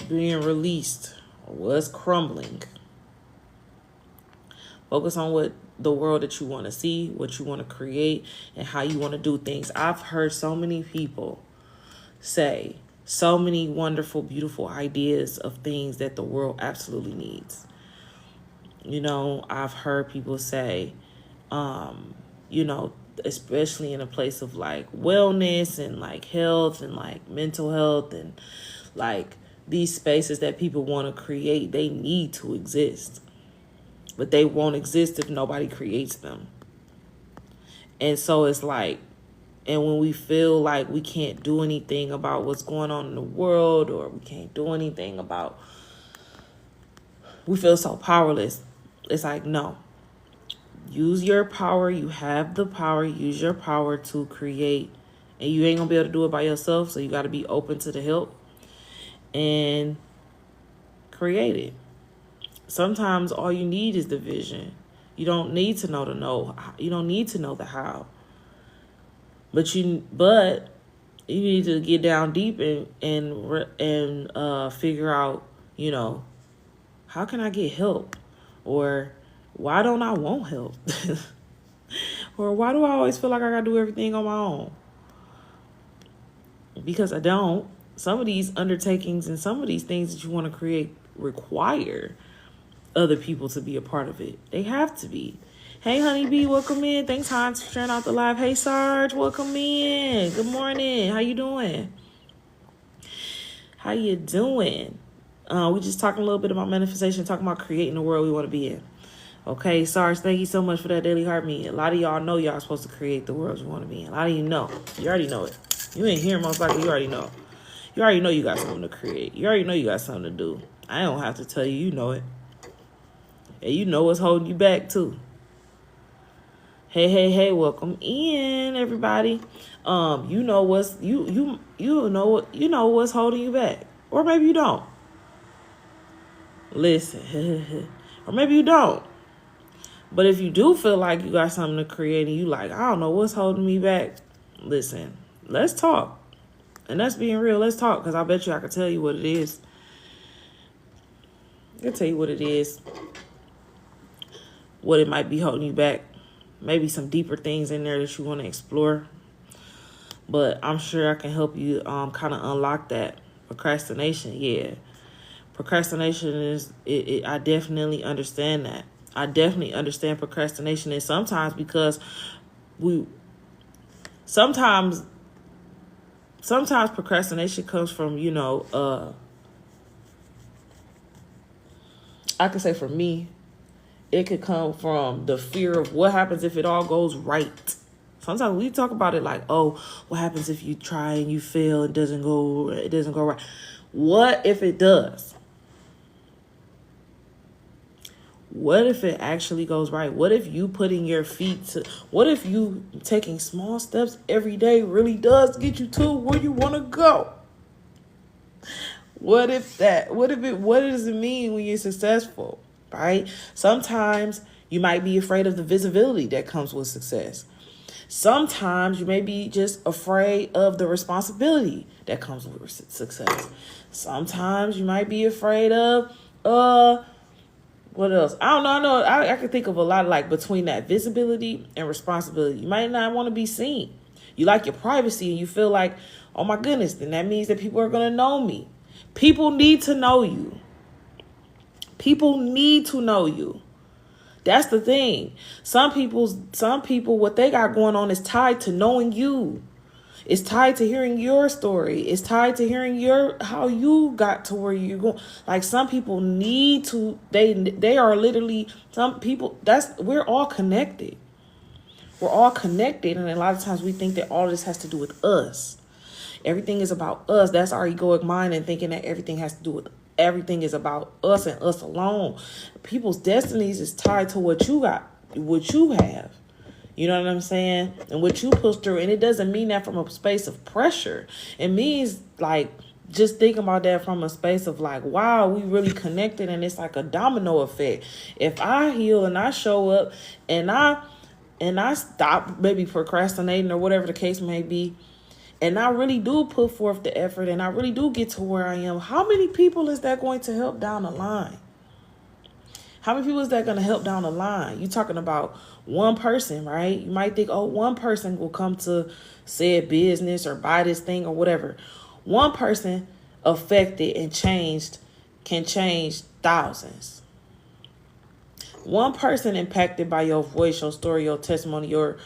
being released or what's crumbling. Focus on what the world that you want to see, what you want to create, and how you want to do things. I've heard so many people say so many wonderful, beautiful ideas of things that the world absolutely needs. I've heard people say, especially in a place of like wellness and like health and like mental health and like these spaces that people want to create, they need to exist. But they won't exist if nobody creates them. And so it's like, and when we feel like we can't do anything about what's going on in the world, or we can't do anything about, we feel so powerless. It's like, no. Use your power. You have the power. Use your power to create. And you ain't going to be able to do it by yourself. So you got to be open to the help and create it. Sometimes all you need is the vision. You don't need to know the know. You don't need to know the how. But you need to get down deep and figure out, how can I get help? Or why don't I want help? Or why do I always feel like I got to do everything on my own? Because I don't. Some of these undertakings and some of these things that you want to create require other people to be a part of it. They have to be. Hey, Honeybee, welcome in. Thanks, Hans, for sharing out the live. Hey, Sarge, welcome in. Good morning. How you doing? How you doing? We just talking a little bit about manifestation, talking about creating the world we want to be in. Okay, Sarge, thank you so much for that daily heart meeting. A lot of y'all know y'all supposed to create the world you want to be in. A lot of you know. You already know it. You ain't here most likely. You already know. You already know you got something to create. You already know you got something to do. I don't have to tell you. You know it. And you know what's holding you back, too. Hey, welcome in, everybody. You know what's you know what's holding you back. Or maybe you don't. Listen. Or maybe you don't. But if you do feel like you got something to create and you like, I don't know what's holding me back, listen, let's talk. And that's being real. Let's talk, because I bet you I can tell you what it is. I can tell you what it is. What it might be holding you back. Maybe some deeper things in there that you want to explore. But I'm sure I can help you kind of unlock that. Procrastination, yeah. Procrastination is, I definitely understand that. I definitely understand procrastination. And sometimes because sometimes procrastination comes from, I can say for me, it could come from the fear of what happens if it all goes right. Sometimes we talk about it like, oh, what happens if you try and you fail, it doesn't go right. What if it does? What if it actually goes right? What if you putting your feet to, what if you taking small steps every day really does get you to where you want to go? What does it mean when you're successful, right? Sometimes you might be afraid of the visibility that comes with success. Sometimes you may be just afraid of the responsibility that comes with success. Sometimes you might be afraid of, what else? I don't know. I know I can think of a lot, like between that visibility and responsibility. You might not want to be seen. You like your privacy and you feel like, oh my goodness, then that means that people are going to know me. People need to know you. People need to know you. That's the thing. Some people, what they got going on is tied to knowing you. It's tied to hearing your story. It's tied to hearing how you got to where you're going. Like some people need to, they are literally, some people, we're all connected. We're all connected. And a lot of times we think that all this has to do with us. Everything is about us. That's our egoic mind and thinking that everything has to do with everything is about us and us alone. People's destinies is tied to what you got, what you have. You know what I'm saying? And what you push through. And it doesn't mean that from a space of pressure. It means like just thinking about that from a space of like, wow, we really connected. And it's like a domino effect. If I heal and I show up and I stop maybe procrastinating or whatever the case may be, and I really do put forth the effort and I really do get to where I am, how many people is that going to help down the line? How many people is that going to help down the line? You're talking about one person, right? You might think, oh, one person will come to said business or buy this thing or whatever. One person affected and changed can change thousands. One person impacted by your voice, your story, your testimony, your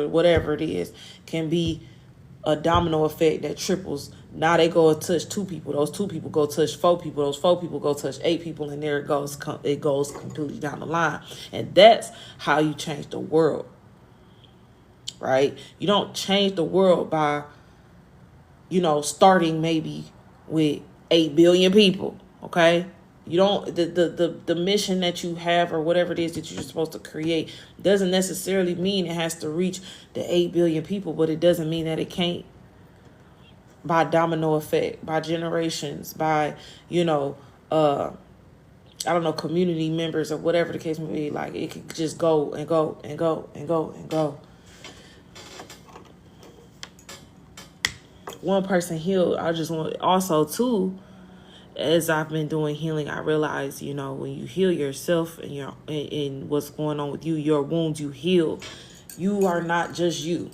whatever it is, can be a domino effect that triples. Now they go and touch 2 people. Those 2 people go touch 4 people. Those 4 people go touch 8 people. And there it goes. It goes completely down the line. And that's how you change the world. Right? You don't change the world by, starting maybe with 8 billion people. Okay? You don't, the mission that you have or whatever it is that you're supposed to create doesn't necessarily mean it has to reach the 8 billion people, but it doesn't mean that it can't. By domino effect, by generations, by, community members or whatever the case may be. Like it could just go and go and go and go and go. One person healed. I just want also too, as I've been doing healing, I realize, when you heal yourself and what's going on with you, your wounds you heal, you are not just you.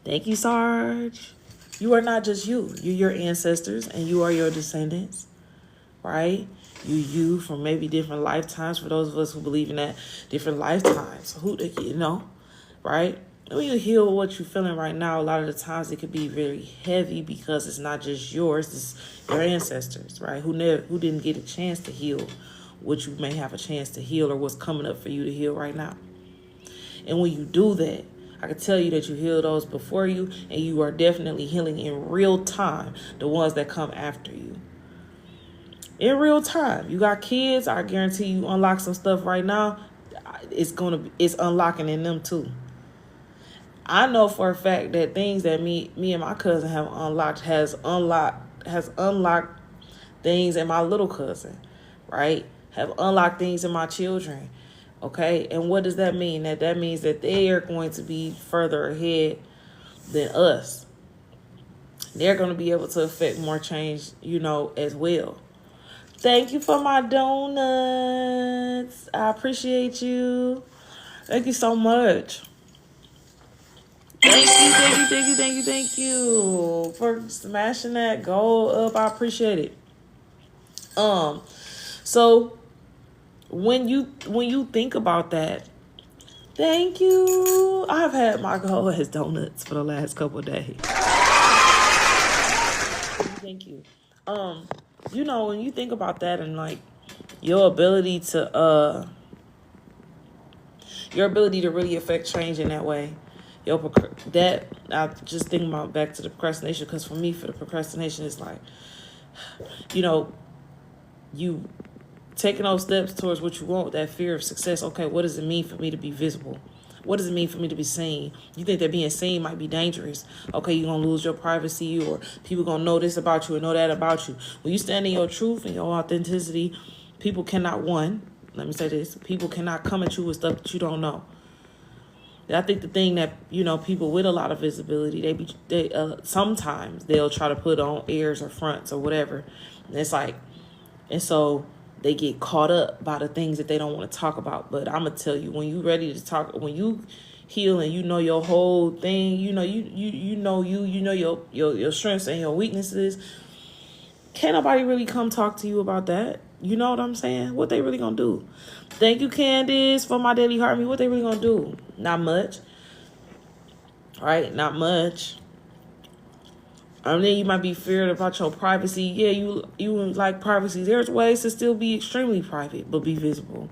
Thank you, Sarge. You are not just you. You're your ancestors and you are your descendants, right? you from maybe different lifetimes. For those of us who believe in that, different lifetimes. Right? When you heal what you're feeling right now, a lot of the times it could be very heavy because it's not just yours, it's your ancestors, right? Who didn't get a chance to heal what you may have a chance to heal or what's coming up for you to heal right now. And when you do that, I can tell you that you heal those before you, and you are definitely healing in real time the ones that come after you. In real time. You got kids, I guarantee you unlock some stuff right now. It's unlocking in them too. I know for a fact that things that me and my cousin have unlocked has unlocked things in my little cousin, right? Have unlocked things in my children. Okay, and what does that mean? That means that they are going to be further ahead than us. They're going to be able to affect more change, as well. Thank you for my donuts. I appreciate you. Thank you so much. Thank you for smashing that goal up. I appreciate it. So when you think about that, thank you. I've had my goal as donuts for the last couple of days. Thank you. When you think about that and like your ability to really affect change in that way. I just think about back to the procrastination, because for me, for the procrastination, it's like, you taking those steps towards what you want, that fear of success. Okay, what does it mean for me to be visible? What does it mean for me to be seen? You think that being seen might be dangerous. Okay, you're going to lose your privacy, or people going to know this about you or know that about you. When you stand in your truth and your authenticity, people cannot, let me say this, people cannot come at you with stuff that you don't know. I think the thing that, people with a lot of visibility, they sometimes they'll try to put on airs or fronts or whatever. And so they get caught up by the things that they don't want to talk about. But I'm going to tell you, when you ready to talk, when you heal and you know your whole thing, you know your strengths and your weaknesses, can't nobody really come talk to you about that. You know what I'm saying? What they really gonna do? Thank you, Candice, for my daily heart. What they really gonna do? Not much. All right, not much. Then you might be feared about your privacy. Yeah, you like privacy. There's ways to still be extremely private, but be visible.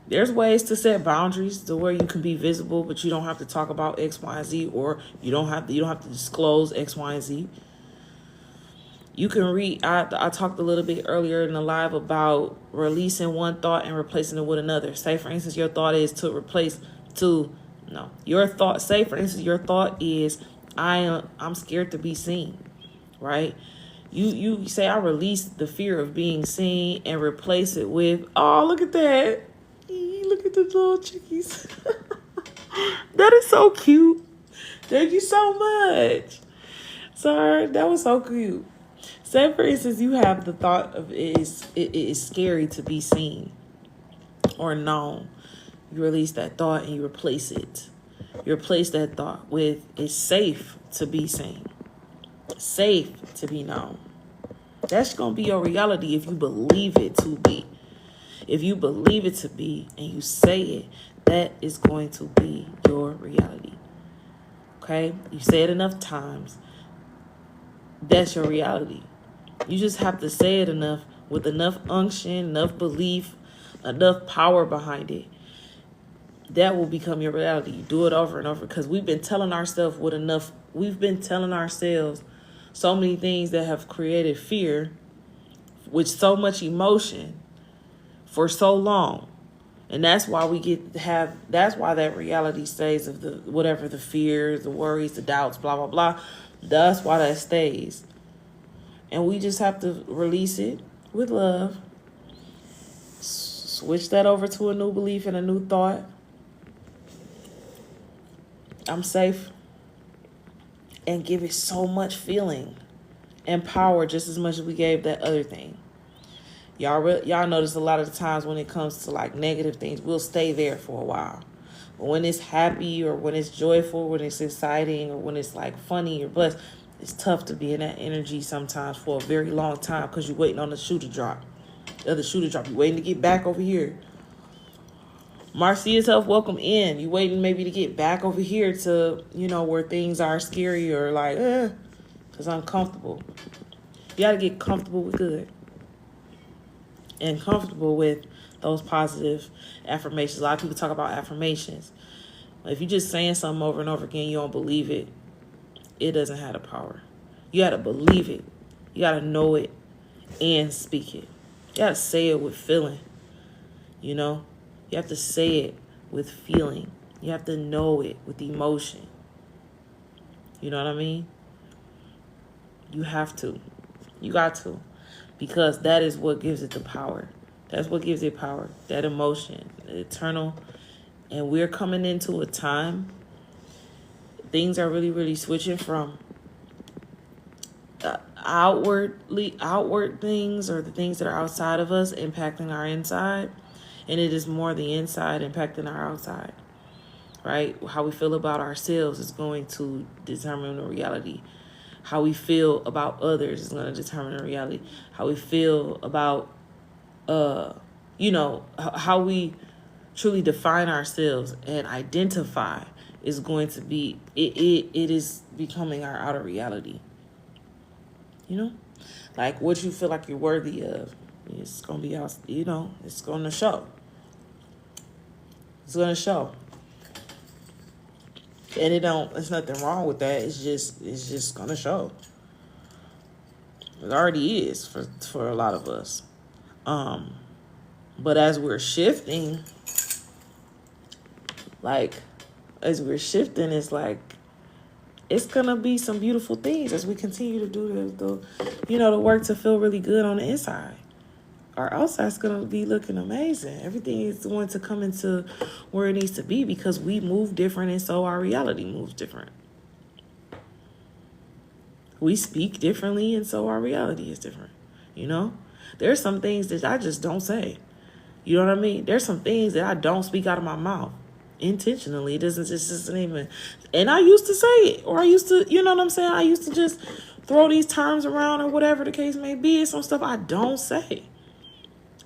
There's ways to set boundaries to where you can be visible, but you don't have to talk about X, Y, and Z, or you don't have to disclose X, Y, and Z. You can read. I talked a little bit earlier in the live about releasing one thought and replacing it with another. Say, for instance, your thought is Say, for instance, your thought is, I'm scared to be seen, right? You say, I release the fear of being seen and replace it with, oh, look at that. Look at the little chickies. That is so cute. Thank you so much. Sorry, that was so cute. Say, for instance, you have the thought of it is scary to be seen or known. You release that thought and you replace it. You replace that thought with, it's safe to be seen. Safe to be known. That's going to be your reality if you believe it to be. If you believe it to be and you say it, that is going to be your reality. Okay? You say it enough times. That's your reality. You just have to say it enough, with enough unction, enough belief, enough power behind it. That will become your reality. You do it over and over, because we've been telling ourselves so many things that have created fear with so much emotion for so long. And that's why that's why that reality stays of the fears, the worries, the doubts, blah, blah, blah. That's why that stays. And we just have to release it with love. Switch that over to a new belief and a new thought. I'm safe. And give it so much feeling and power, just as much as we gave that other thing. Y'all notice a lot of the times when it comes to like negative things, we'll stay there for a while. But when it's happy, or when it's joyful, when it's exciting, or when it's like funny or blessed, it's tough to be in that energy sometimes for a very long time, because you're waiting on the shoe to drop. The other shooter drop. You waiting to get back over here. Marcia Tough, welcome in. You waiting maybe to get back over here to, where things are scary or like, because uncomfortable. You got to get comfortable with good. And comfortable with those positive affirmations. A lot of people talk about affirmations. If you're just saying something over and over again, you don't believe it, it doesn't have the power. You got to believe it. You got to know it and speak it. You got to say it with feeling, You have to say it with feeling. You have to know it with emotion. You know what I mean? You have to. You got to. Because that is what gives it the power. That's what gives it power. That emotion, the eternal. And we're coming into a time, things are really, really switching from outward things, or the things that are outside of us impacting our inside. And it is more the inside impacting our outside, right? How we feel about ourselves is going to determine the reality. How we feel about others is going to determine the reality. How we feel about, how we truly define ourselves and identify is going to be, it is becoming our outer reality. Like what you feel like you're worthy of. It's going to be out, it's going to show. It's going to show. And there's nothing wrong with that. It's just going to show. It already is for a lot of us. But as we're shifting, it's like, it's going to be some beautiful things as we continue to do the work to feel really good on the inside. Our outside's going to be looking amazing. Everything is going to come into where it needs to be because we move different, and so our reality moves different. We speak differently, and so our reality is different. There's some things that I just don't say. You know what I mean? There's some things that I don't speak out of my mouth intentionally. It isn't even. And I used to say it, or I used to, you know what I'm saying? I used to just throw these terms around or whatever the case may be. It's some stuff I don't say.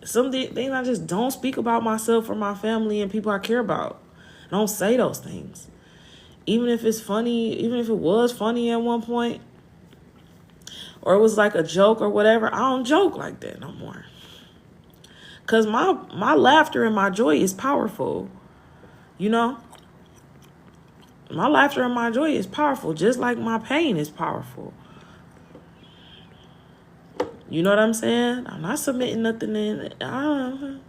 Some things I just don't speak about myself or my family and people I care about. I don't say those things. Even if it's funny, even if it was funny at one point, or it was like a joke or whatever, I don't joke like that no more. Because my laughter and my joy is powerful. My laughter and my joy is powerful, just like my pain is powerful. You know what I'm saying? I'm not submitting nothing in. I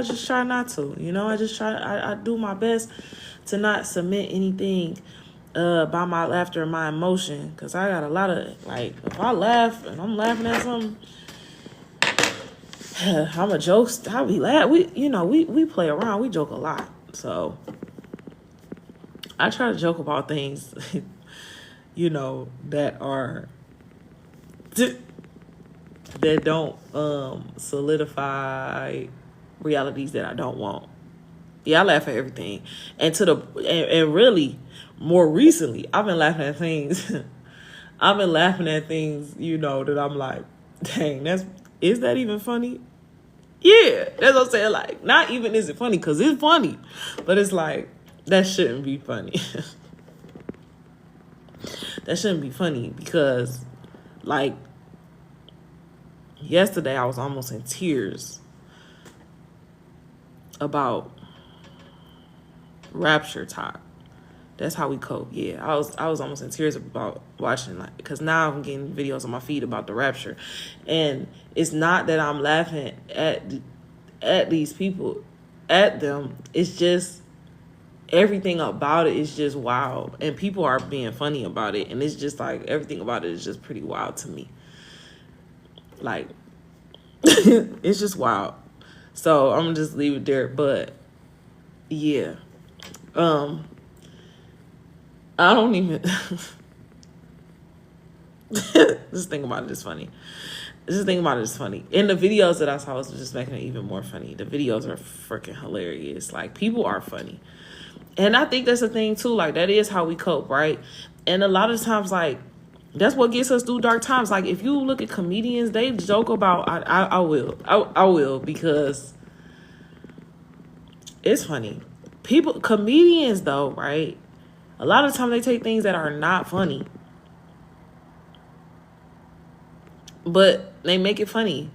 just try not to. I do my best to not submit anything by my laughter and my emotion. Because I got a lot of, if I laugh and I'm laughing at something, I'm a joke. I'll be laughing. We play around. We joke a lot. So I try to joke about things, that are... that don't solidify realities that I don't want. Yeah, I laugh at everything. And really, more recently, I've been laughing at things. that I'm like, dang, is that even funny? Yeah, that's what I'm saying. Like, not even is it funny, because it's funny. But it's like, that shouldn't be funny. That shouldn't be funny because, yesterday, I was almost in tears about Rapture Talk. That's how we cope. Yeah, I was almost in tears about watching, because now I'm getting videos on my feed about the rapture, and it's not that I'm laughing at these people, at them. It's just everything about it is just wild, and people are being funny about it, and it's just like everything about it is just pretty wild to me. It's just wild. So I'm gonna just leave it there. But yeah, I don't even. This thing about it is funny. And the videos that I saw was just making it even more funny. The videos are freaking hilarious. People are funny. And I think that's the thing too. That is how we cope, right? And a lot of times, That's what gets us through dark times. Like, if you look at comedians, they joke about, I will, because it's funny. Comedians though, right? A lot of the time they take things that are not funny, but they make it funny.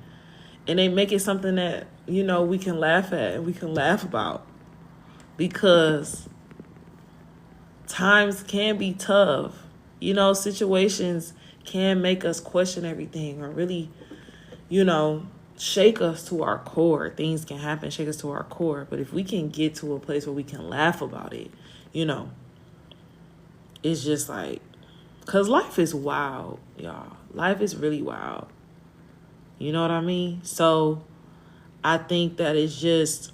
And they make it something that, we can laugh at and we can laugh about. Because times can be tough. Situations can make us question everything or really, shake us to our core. Things can happen, shake us to our core. But if we can get to a place where we can laugh about it, it's just like, because life is wild, y'all. Life is really wild. You know what I mean? So I think that it's just,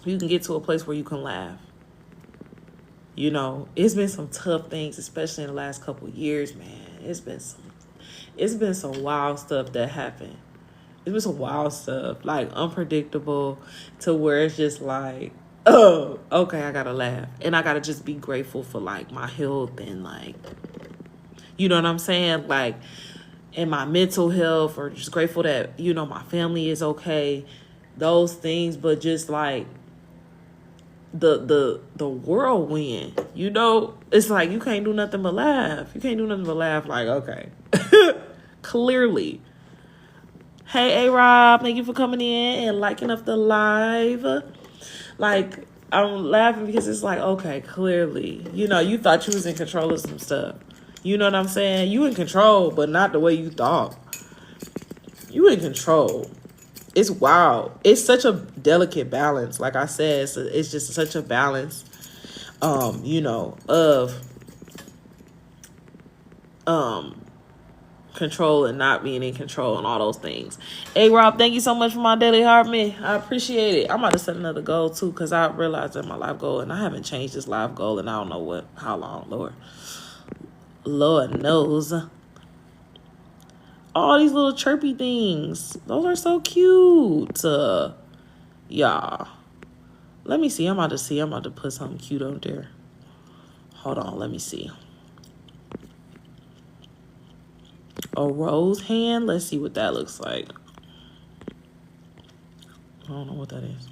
you can get to a place where you can laugh. It's been some tough things, especially in the last couple of years, man. It's been some wild stuff that happened. It's been some wild stuff, like unpredictable, to where it's just like, oh, okay, I gotta laugh. And I gotta just be grateful for like my health and like, you know what I'm saying? Like, and my mental health, or just grateful that, my family is okay. Those things, but just like the whirlwind, it's like you can't do nothing but laugh. You can't do nothing but laugh, like, okay. Clearly. Hey, A-Rob, thank you for coming in and liking up the live. Like, I'm laughing because it's like, okay, clearly, you thought you was in control of some stuff. You know what I'm saying? You in control, but not the way you thought. You in control. It's wild. It's such a delicate balance. Like I said, it's just such a balance, of control and not being in control and all those things. Hey, Rob, thank you so much for my daily heart, man. I appreciate it. I'm about to set another goal, too, because I realized that my life goal, and I haven't changed this life goal, and I don't know how long, Lord knows. All these little chirpy things. Those are so cute. Y'all. Let me see. I'm about to put something cute up there. Hold on. Let me see. A rose hand. Let's see what that looks like. I don't know what that is.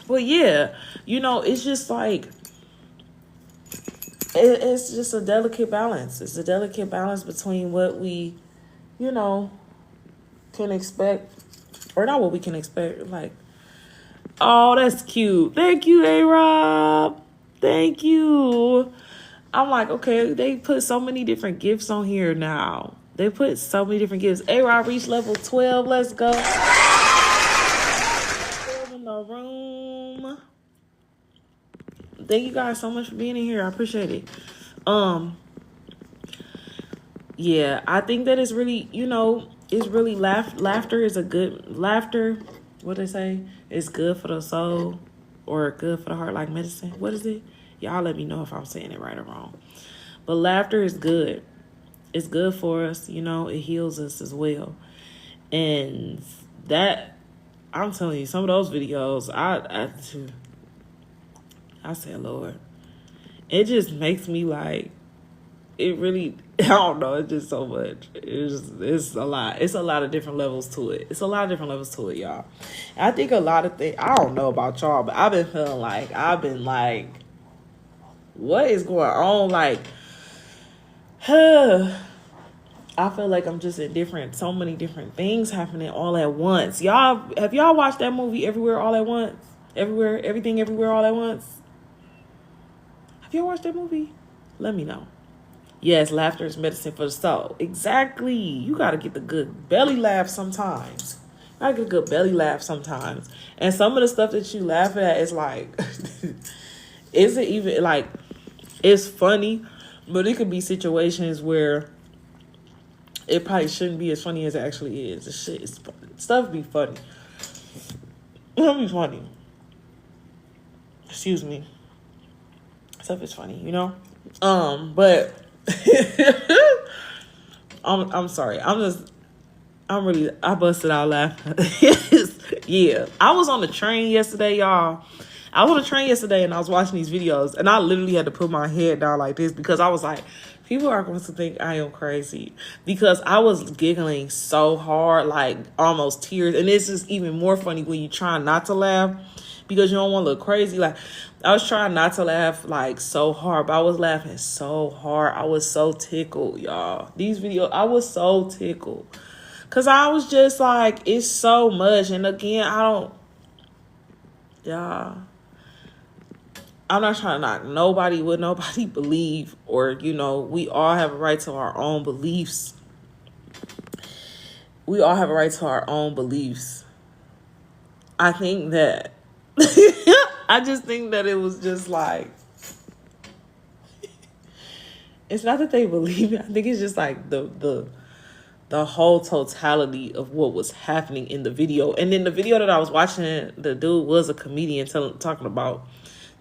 But yeah, it's just like, it's just a delicate balance. It's a delicate balance between what we, can expect, or not what we can expect. Like, oh, that's cute. Thank you, A-Rob. Thank you. I'm like, okay, they put so many different gifts on here now. They put so many different gifts. A-Rob reached level 12. Let's go. 12 in the room. Thank you guys so much for being in here. I appreciate it. Yeah, I think that it's really, it's really laughter is a good laughter. What they say? It's good for the soul, or good for the heart, like medicine. What is it? Y'all let me know if I'm saying it right or wrong. But laughter is good. It's good for us. It heals us as well. And that, I'm telling you, some of those videos, I said, Lord, it just makes me like, it really, I don't know, it's just so much. It's a lot. It's a lot of different levels to it. It's a lot of different levels to it, y'all. I think a lot of things, I don't know about y'all, but I've been feeling like, what is going on? Like, I feel like I'm just in so many different things happening all at once. Have y'all watched that movie, Everywhere All at Once? Everything Everywhere All at Once? Have y'all watched that movie? Let me know. Yes, laughter is medicine for the soul. Exactly. You got to get the good belly laugh sometimes. I get a good belly laugh sometimes. And some of the stuff that you laugh at is like, isn't even like, it's funny, but it could be situations where it probably shouldn't be as funny as it actually is. Stuff be funny. It'll be funny. Excuse me. Stuff is funny, but I'm sorry. I busted out laughing. Yeah. I was on the train yesterday, y'all. I was on a train yesterday and I was watching these videos and I literally had to put my head down like this because I was like, people are going to think I am crazy because I was giggling so hard, like almost tears. And it's just even more funny when you try not to laugh because you don't want to look crazy. Like I was trying not to laugh like so hard, but I was laughing so hard. I was so tickled, y'all. These videos, I was so tickled. Because I was just like, it's so much. And again, y'all, I'm not trying to knock nobody, what nobody believe, or, you know, we all have a right to our own beliefs. We all have a right to our own beliefs. I think that, I just think that it was just like, it's not that they believe it. I think it's just like the whole totality of what was happening in the video. And in the video that I was watching, the dude was a comedian talking about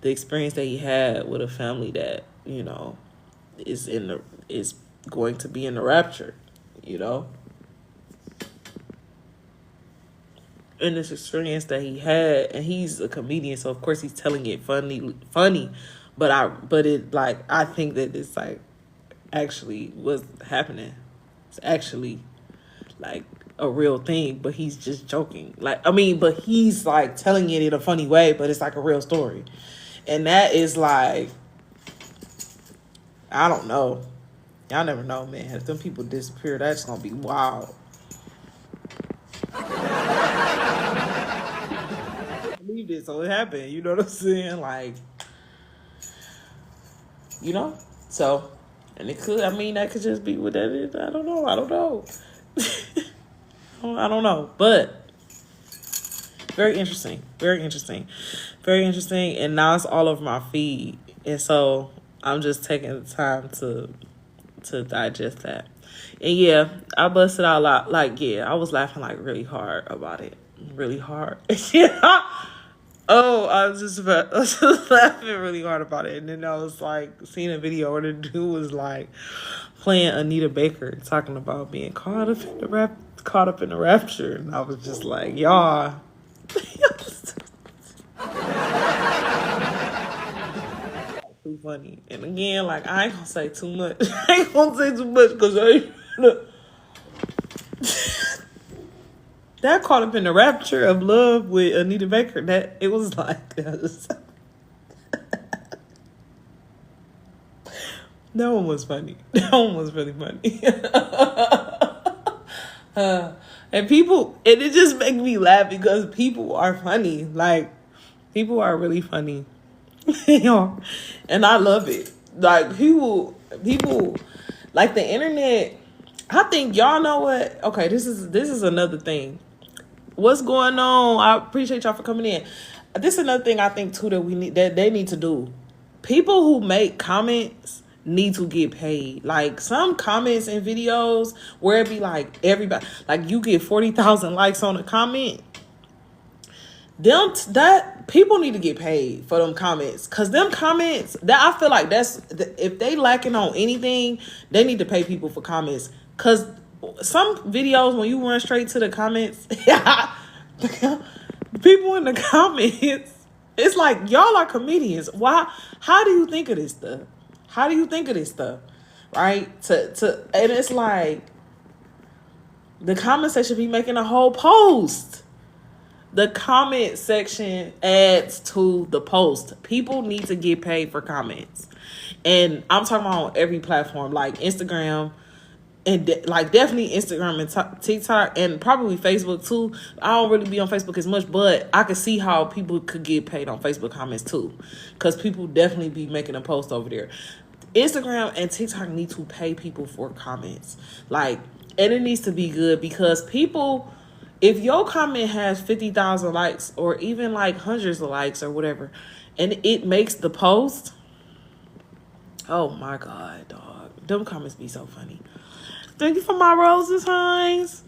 the experience that he had with a family that, you know, is going to be in the rapture, you know. And this experience that he had, and he's a comedian, so of course he's telling it funny, but I think that it's like actually what's happening. It's actually like a real thing, but he's just joking. Like, I mean, but he's like telling it in a funny way, but it's like a real story. And that is like, I don't know. Y'all never know, man. If them people disappear, that's gonna be wild. I believe it, so it happened. You know what I'm saying? Like, you know? So, and it could, I mean, that could just be what that is. I don't know. I don't know. But very interesting. And now it's all over my feed. And so I'm just taking the time to digest that. And yeah, I busted out a lot. Like, yeah, I was laughing like really hard about it. Really hard. Yeah. Oh, I was just laughing really hard about it. And then I was like seeing a video where the dude was like playing Anita Baker, talking about being caught up in the rapture. And I was just like, y'all. Too funny. And again, like, I ain't gonna say too much. Because that caught up in the rapture of love with Anita Baker, that it was like that one was funny. That one was really funny. And it just makes me laugh because people are funny. Like, people are really funny. And I love it. Like, people, like the internet, I think y'all know what, okay, this is another thing. What's going on? I appreciate y'all for coming in. This is another thing I think too that they need to do. People who make comments need to get paid. Like, some comments in videos where it be like everybody, like you get 40,000 likes on a comment. That people need to get paid for them comments, because them comments, that I feel like if they lacking on anything, they need to pay people for comments. Because some videos, when you run straight to the comments, people in the comments, it's like, y'all are comedians. Why? How do you think of this stuff? Right? And it's like, the comment section be making a whole post. The comment section adds to the post. People need to get paid for comments. And I'm talking about on every platform, like Instagram, and like definitely Instagram and TikTok, and probably Facebook too. I don't really be on Facebook as much, but I can see how people could get paid on Facebook comments too, because people definitely be making a post over there. Instagram and TikTok need to pay people for comments. Like, and it needs to be good, because people, if your comment has 50,000 likes or even like hundreds of likes or whatever, and it makes the post, oh my God, dog. Them comments be so funny. Thank you for my roses, Hines.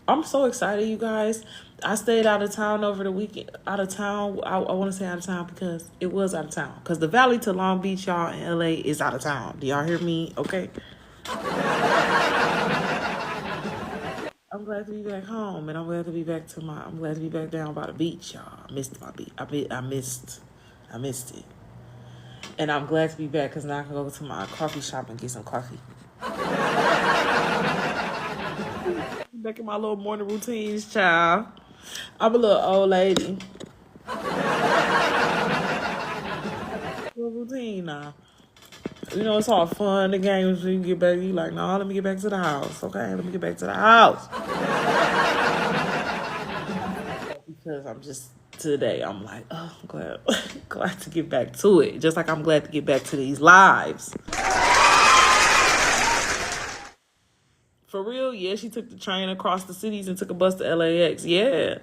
I'm so excited, you guys. I stayed out of town over the weekend. Out of town. I want to say out of town because it was out of town. Because the Valley to Long Beach, y'all, in LA is out of town. Do y'all hear me? Okay. I'm glad to be back home, and I'm glad to be back down by the beach, y'all. I missed my beach. I missed it. And I'm glad to be back because now I can go to my coffee shop and get some coffee. Back in my little morning routines, child. I'm a little old lady. Little routine now. You know, it's all fun, the games, when you get back, you like, no, let me get back to the house, okay? Let me get back to the house. Because today, I'm like, oh, I'm glad to get back to it. Just like I'm glad to get back to these lives. For real, yeah, she took the train across the cities and took a bus to LAX, yeah.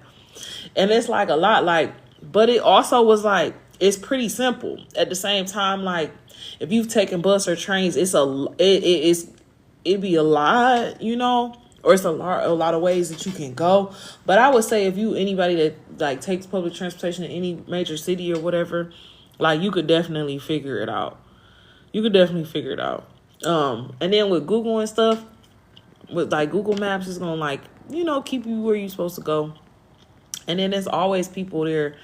And it's like a lot, like, but it also was like, it's pretty simple. At the same time, like, if you've taken bus or trains, it'd be a lot, you know, or it's a lot of ways that you can go. But I would say if anybody that like takes public transportation in any major city or whatever, like you could definitely figure it out. And then with Google and stuff, with like Google Maps is gonna like, you know, keep you where you're supposed to go. And then there's always people there,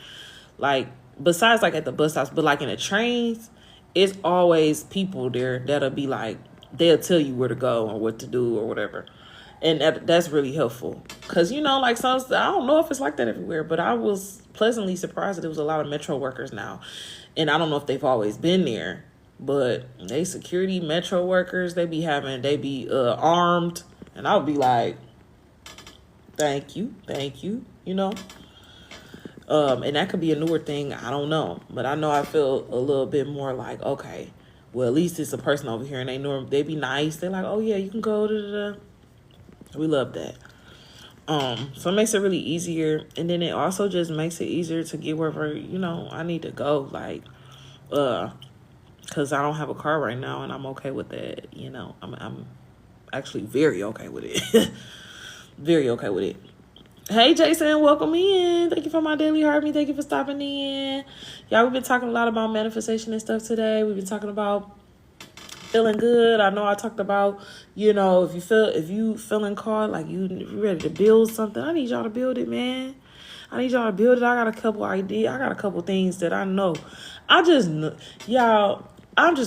like besides like at the bus stops, but like in the trains, it's always people there that'll be like, they'll tell you where to go or what to do or whatever. And that's really helpful. Because, you know, like I don't know if it's like that everywhere, but I was pleasantly surprised that there was a lot of metro workers now. And I don't know if they've always been there, but they security metro workers, they be armed. And I would be like, thank you, you know. And that could be a newer thing. I don't know. But I know I feel a little bit more like, okay, well, at least it's a person over here and they be nice. They're like, oh, yeah, you can go to we love that. So it makes it really easier. And then it also just makes it easier to get wherever, you know, I need to go. Like, because I don't have a car right now and I'm okay with that. You know, I'm actually very okay with it. Very okay with it. Hey, Jason, welcome in. Thank you for my daily heartbeat. Thank you for stopping in. Y'all, we've been talking a lot about manifestation and stuff today. We've been talking about feeling good. I know I talked about, you know, if you feeling caught, like you ready to build something, I need y'all to build it, man. I got a couple ideas. I got a couple things that I know. I'm just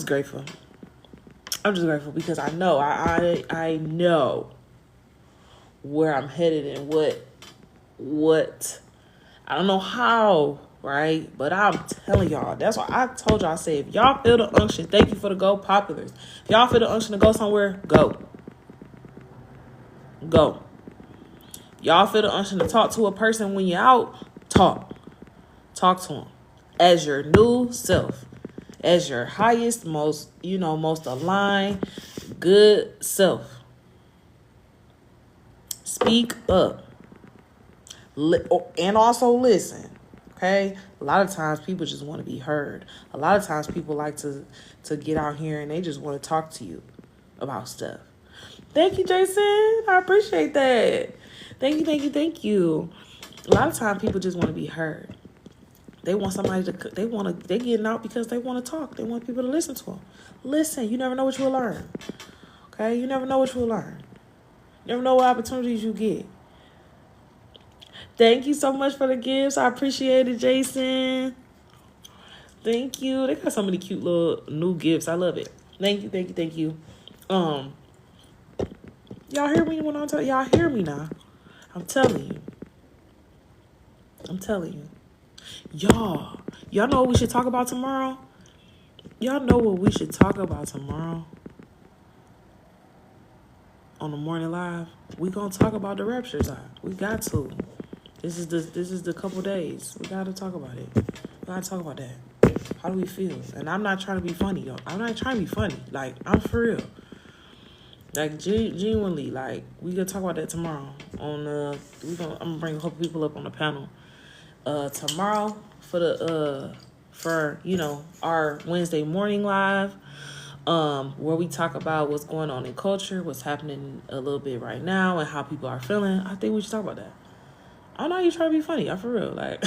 grateful. I'm just grateful because I know, I know where I'm headed and what I don't know how, right? But I'm telling y'all, that's why I told y'all, I said, if y'all feel the unction, thank you for the Go Populars. If y'all feel the unction to go somewhere, go. Y'all feel the unction to talk to a person when you're out, talk to them as your new self, as your highest, most aligned, good self. Speak up. And also listen, okay? A lot of times people just want to be heard. A lot of times people like to get out here and they just want to talk to you about stuff. Thank you, Jason. I appreciate that. Thank you. A lot of times people just want to be heard. They want somebody they getting out because they want to talk. They want people to listen to them. Listen, you never know what you'll learn. Okay? You never know what you'll learn. You never know what opportunities you get. Thank you so much for the gifts. I appreciate it, Jason. Thank you. They got so many cute little new gifts. I love it. Thank you. Y'all hear me when I'm telling y'all? Hear me now. I'm telling you. Y'all know what we should talk about tomorrow? Y'all know what we should talk about tomorrow? On the morning live, we gonna talk about the rapture time. We got to. This is the couple days. We gotta talk about it. We gotta talk about that. How do we feel? And I'm not trying to be funny, yo. I'm not trying to be funny. Like, I'm for real. Like, genuinely, like, we gonna talk about that tomorrow. I'm gonna bring a couple people up on the panel. Tomorrow for our Wednesday morning live. Where we talk about what's going on in culture, what's happening a little bit right now, and how people are feeling. I think we should talk about that. I know you trying to be funny. I'm for real. Like,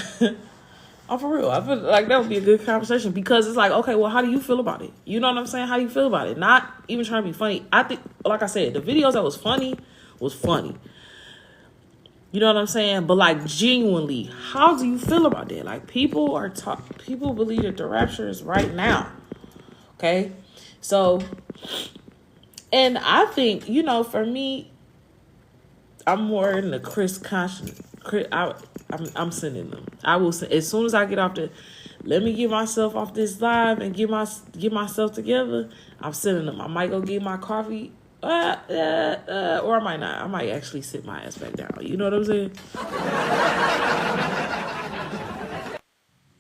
I'm for real. I feel like that would be a good conversation because it's like, okay, well, how do you feel about it? You know what I'm saying? How do you feel about it? Not even trying to be funny. I think, like I said, the videos that was funny. You know what I'm saying? But like genuinely, how do you feel about that? Like people believe that the rapture is right now. Okay? So, and I think, you know, for me, I'm more in the Chris conscious. I'm sending them. I will send as soon as I get off the. Let me get myself off this live and get myself together. I'm sending them. I might go get my coffee, or I might not. I might actually sit my ass back down. You know what I'm saying?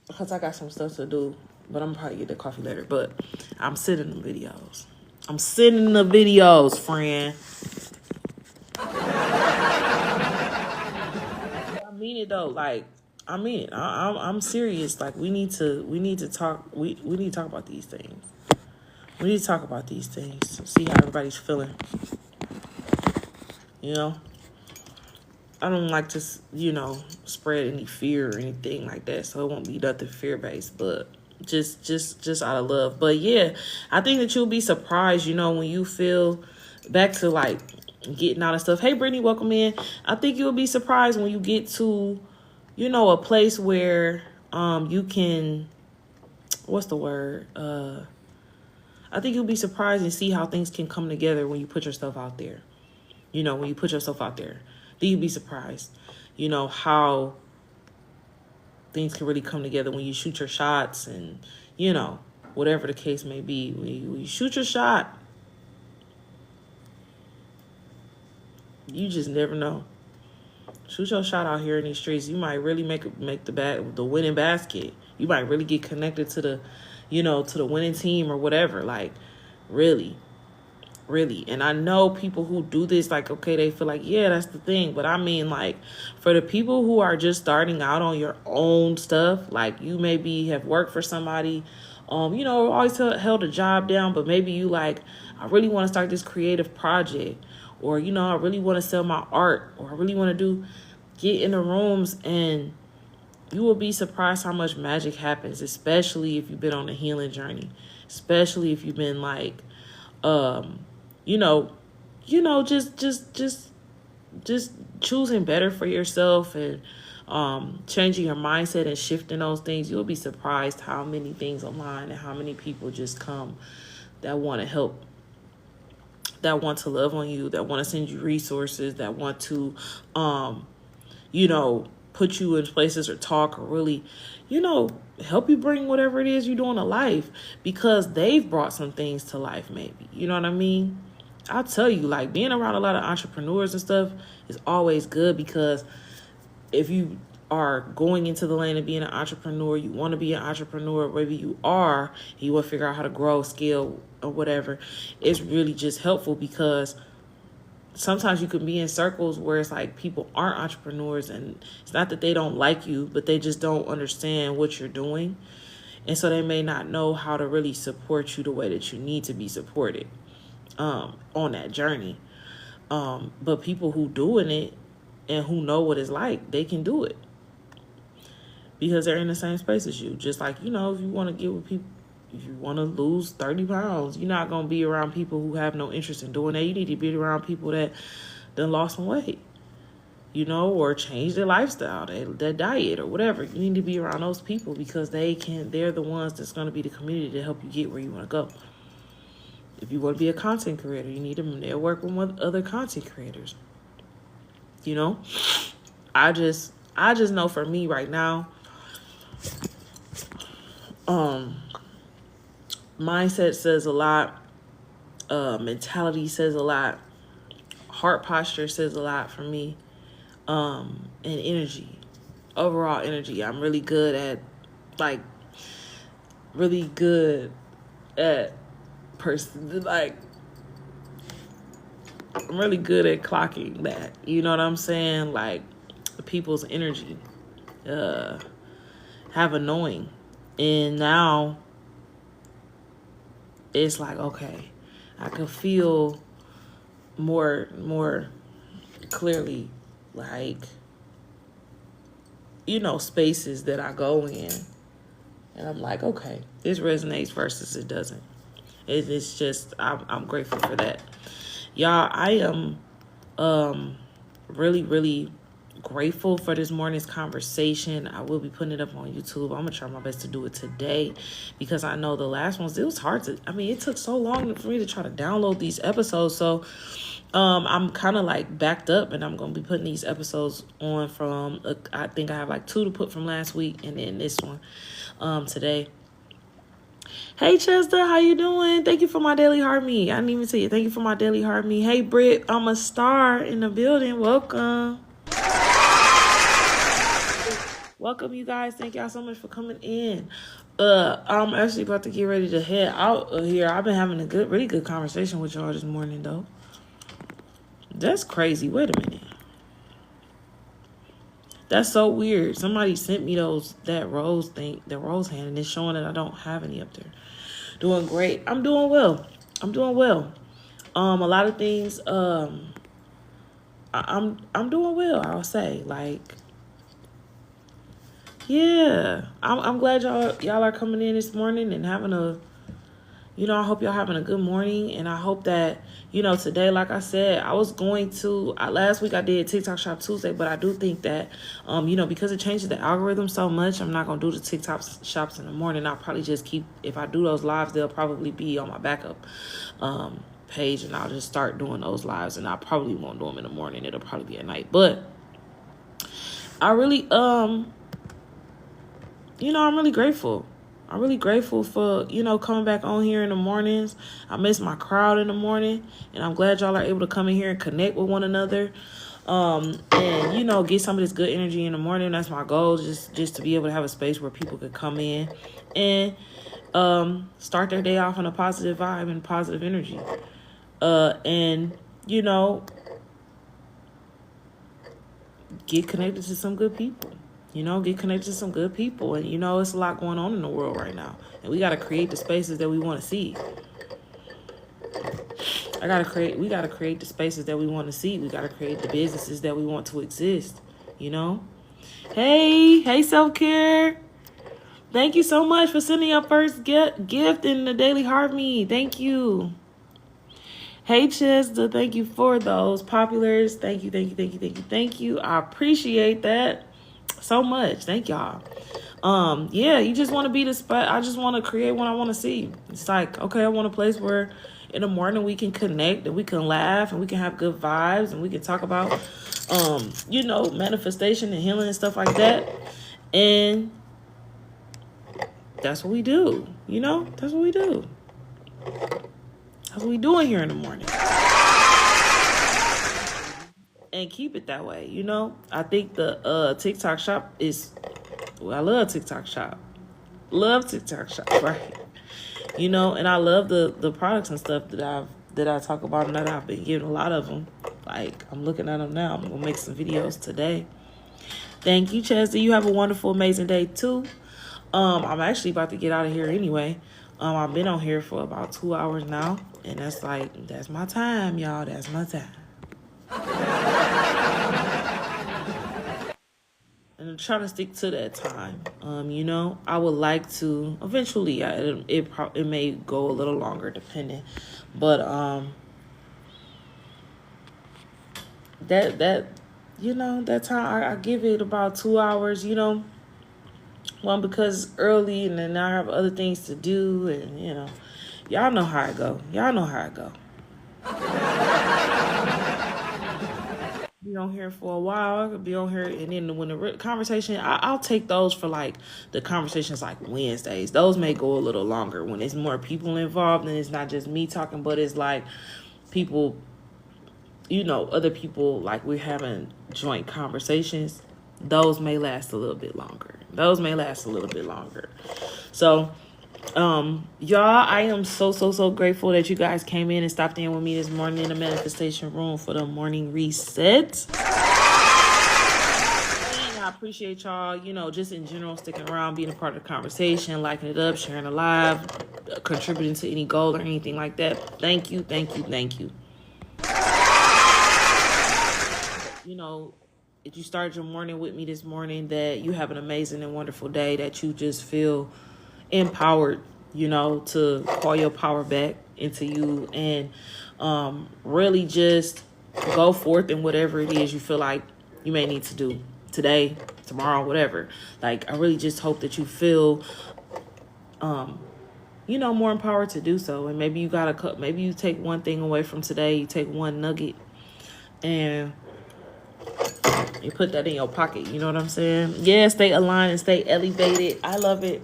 Because I got some stuff to do, but I'm probably get the coffee later. But I'm sending the videos. I'm sending the videos, friend. I mean it though, like I mean it. I'm serious. Like we need to talk. We need to talk about these things. We need to talk about these things. See how everybody's feeling. You know, I don't like to spread any fear or anything like that. So it won't be nothing fear based, but just out of love. But yeah, I think that you'll be surprised. You know, when you feel back to like getting out of stuff. Hey, Brittany, welcome in. I think you'll be surprised when you get to, you know, a place where you can, what's the word? I think you'll be surprised and see how things can come together when you put yourself out there. You know, when you put yourself out there, then you'll be surprised, you know, how things can really come together when you shoot your shots and, you know, whatever the case may be. When you shoot your shot, you just never know. Shoot your shot out here in these streets. You might really make the winning basket. You might really get connected to the, you know, to the winning team or whatever. Like, really. And I know people who do this, like, okay, they feel like, yeah, that's the thing. But I mean, like, for the people who are just starting out on your own stuff, like you maybe have worked for somebody, you know, always held a job down, but maybe you like, I really want to start this creative project, or, you know, I really want to sell my art, or I really want to get in the rooms, and you will be surprised how much magic happens, especially if you've been on a healing journey, especially if you've been like, just choosing better for yourself and changing your mindset and shifting those things. You'll be surprised how many things align and how many people just come that want to help, that want to love on you, that want to send you resources, that want to, put you in places or talk or really, help you bring whatever it is you're doing to life, because they've brought some things to life maybe. You know what I mean? I'll tell you, like, being around a lot of entrepreneurs and stuff is always good, because if you are going into the lane of being an entrepreneur, you want to be an entrepreneur, maybe you are, you want to figure out how to grow, scale, or whatever, it's really just helpful, because sometimes you can be in circles where it's like people aren't entrepreneurs, and it's not that they don't like you, but they just don't understand what you're doing. And so they may not know how to really support you the way that you need to be supported on that journey. But people who doing it and who know what it's like, they can do it because they're in the same space as you. Just like, if you want to get with people, if you want to lose 30 pounds, you're not going to be around people who have no interest in doing that. You need to be around people that done lost some weight, or change their lifestyle, their diet or whatever. You need to be around those people, because they're the ones that's going to be the community to help you get where you want to go. If you want to be a content creator, you need to network with other content creators. I just know for me right now, mindset says a lot. Mentality says a lot. Heart posture says a lot for me. And energy, overall energy. I'm really good at I'm really good at clocking that. You know what I'm saying? Like, people's energy, have a knowing. And now it's like, okay, I can feel more clearly, like, spaces that I go in. And I'm like, okay, this resonates versus it doesn't. It's just, I'm grateful for that. Y'all, I am really, really grateful for this morning's conversation. I will be putting it up on YouTube. I'm gonna try my best to do it today because I know the last ones, it was hard to, it took so long for me to try to download these episodes. So I'm kind of like backed up, and I'm gonna be putting these episodes on from I think I have like 2 to put from last week, and then this one today. Hey Chester, how you doing? Thank you for my daily heart me. I didn't even see you. Thank you for my daily heart me. Hey Britt, I'm a star in the building. Welcome. Welcome, you guys. Thank y'all so much for coming in. I'm actually about to get ready to head out of here. I've been having a really good conversation with y'all this morning, though. That's crazy. Wait a minute. That's so weird. Somebody sent me that rose thing, the rose hand, and it's showing that I don't have any up there. Doing great. I'm doing well. A lot of things. I'm doing well. I'll say, like. Yeah, I'm glad y'all are coming in this morning and having I hope y'all having a good morning. And I hope that, today, like I said, I was going to, last week I did TikTok Shop Tuesday, but I do think that, because it changes the algorithm so much, I'm not going to do the TikTok shops in the morning. I'll probably just if I do those lives, they'll probably be on my backup page, and I'll just start doing those lives, and I probably won't do them in the morning. It'll probably be at night. But I really, I'm really grateful. I'm really grateful for, coming back on here in the mornings. I miss my crowd in the morning, and I'm glad y'all are able to come in here and connect with one another. And, get some of this good energy in the morning. That's my goal, just to be able to have a space where people could come in and start their day off on a positive vibe and positive energy. And, get connected to some good people. Get connected to some good people. And, it's a lot going on in the world right now. And we got to create the spaces that we want to see. We got to create the spaces that we want to see. We got to create the businesses that we want to exist, Hey, self-care. Thank you so much for sending your first gift in the Daily Heart Me. Thank you. Hey, Chester, thank you for those populars. Thank you. I appreciate that so much. Thank y'all. You just want to be the spot. I just want to create what I want to see. It's like, okay, I want a place where in the morning we can connect and we can laugh and we can have good vibes and we can talk about, manifestation and healing and stuff like that. And that's what we do. That's what we do. That's what we doing here in the morning. And keep it that way, I think the TikTok shop I love TikTok shop. Right? And I love the products and stuff that I talk about and that I've been giving a lot of them. Like, I'm looking at them now. I'm going to make some videos today. Thank you, Chester. You have a wonderful, amazing day, too. I'm actually about to get out of here anyway. I've been on here for about 2 hours now. And that's my time, y'all. That's my time. And I'm trying to stick to that time. I would like to eventually. It may go a little longer, depending. But that time I give it about 2 hours. One, because early, and then I have other things to do, and y'all know how I go. Be on here for a while. I could be on here, and then when the conversation, I'll take those for like the conversations like Wednesdays. Those may go a little longer when it's more people involved and it's not just me talking, but it's like people, other people, like we're having joint conversations. Those may last a little bit longer. So, y'all, I am so grateful that you guys came in and stopped in with me this morning in the manifestation room for the morning reset. And I appreciate y'all, just in general, sticking around, being a part of the conversation, liking it up, sharing a live, contributing to any goal or anything like that. Thank you. If you started your morning with me this morning, that you have an amazing and wonderful day, that you just feel empowered, to call your power back into you and really just go forth in whatever it is you feel like you may need to do today, tomorrow, whatever. Like, I really just hope that you feel, more empowered to do so. And maybe maybe you take one thing away from today, you take one nugget, and you put that in your pocket. You know what I'm saying? Yeah, stay aligned and stay elevated. I love it.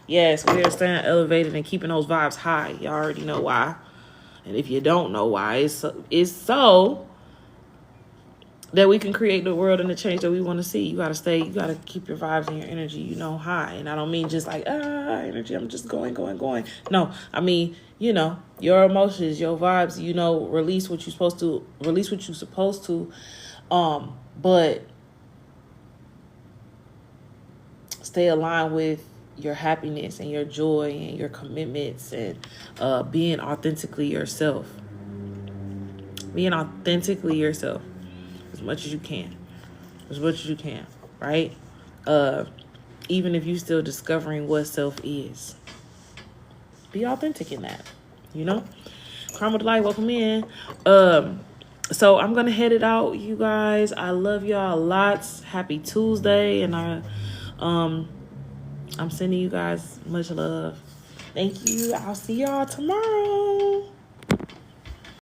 Yes, we are staying elevated and keeping those vibes high. Y'all already know why. And if you don't know why, it's so that we can create the world and the change that we want to see. You got to keep your vibes and your energy, high. And I don't mean just like, energy, I'm just going. No, I mean, your emotions, your vibes, release what you're supposed to, but stay aligned with your happiness and your joy and your commitments and being authentically yourself. Being authentically yourself as much as you can. Right? Even if you're still discovering what self is. Be authentic in that, Karma Delight, welcome in. So I'm going to head it out, you guys. I love y'all lots. Happy Tuesday. And I'm sending you guys much love. Thank you. I'll see y'all tomorrow.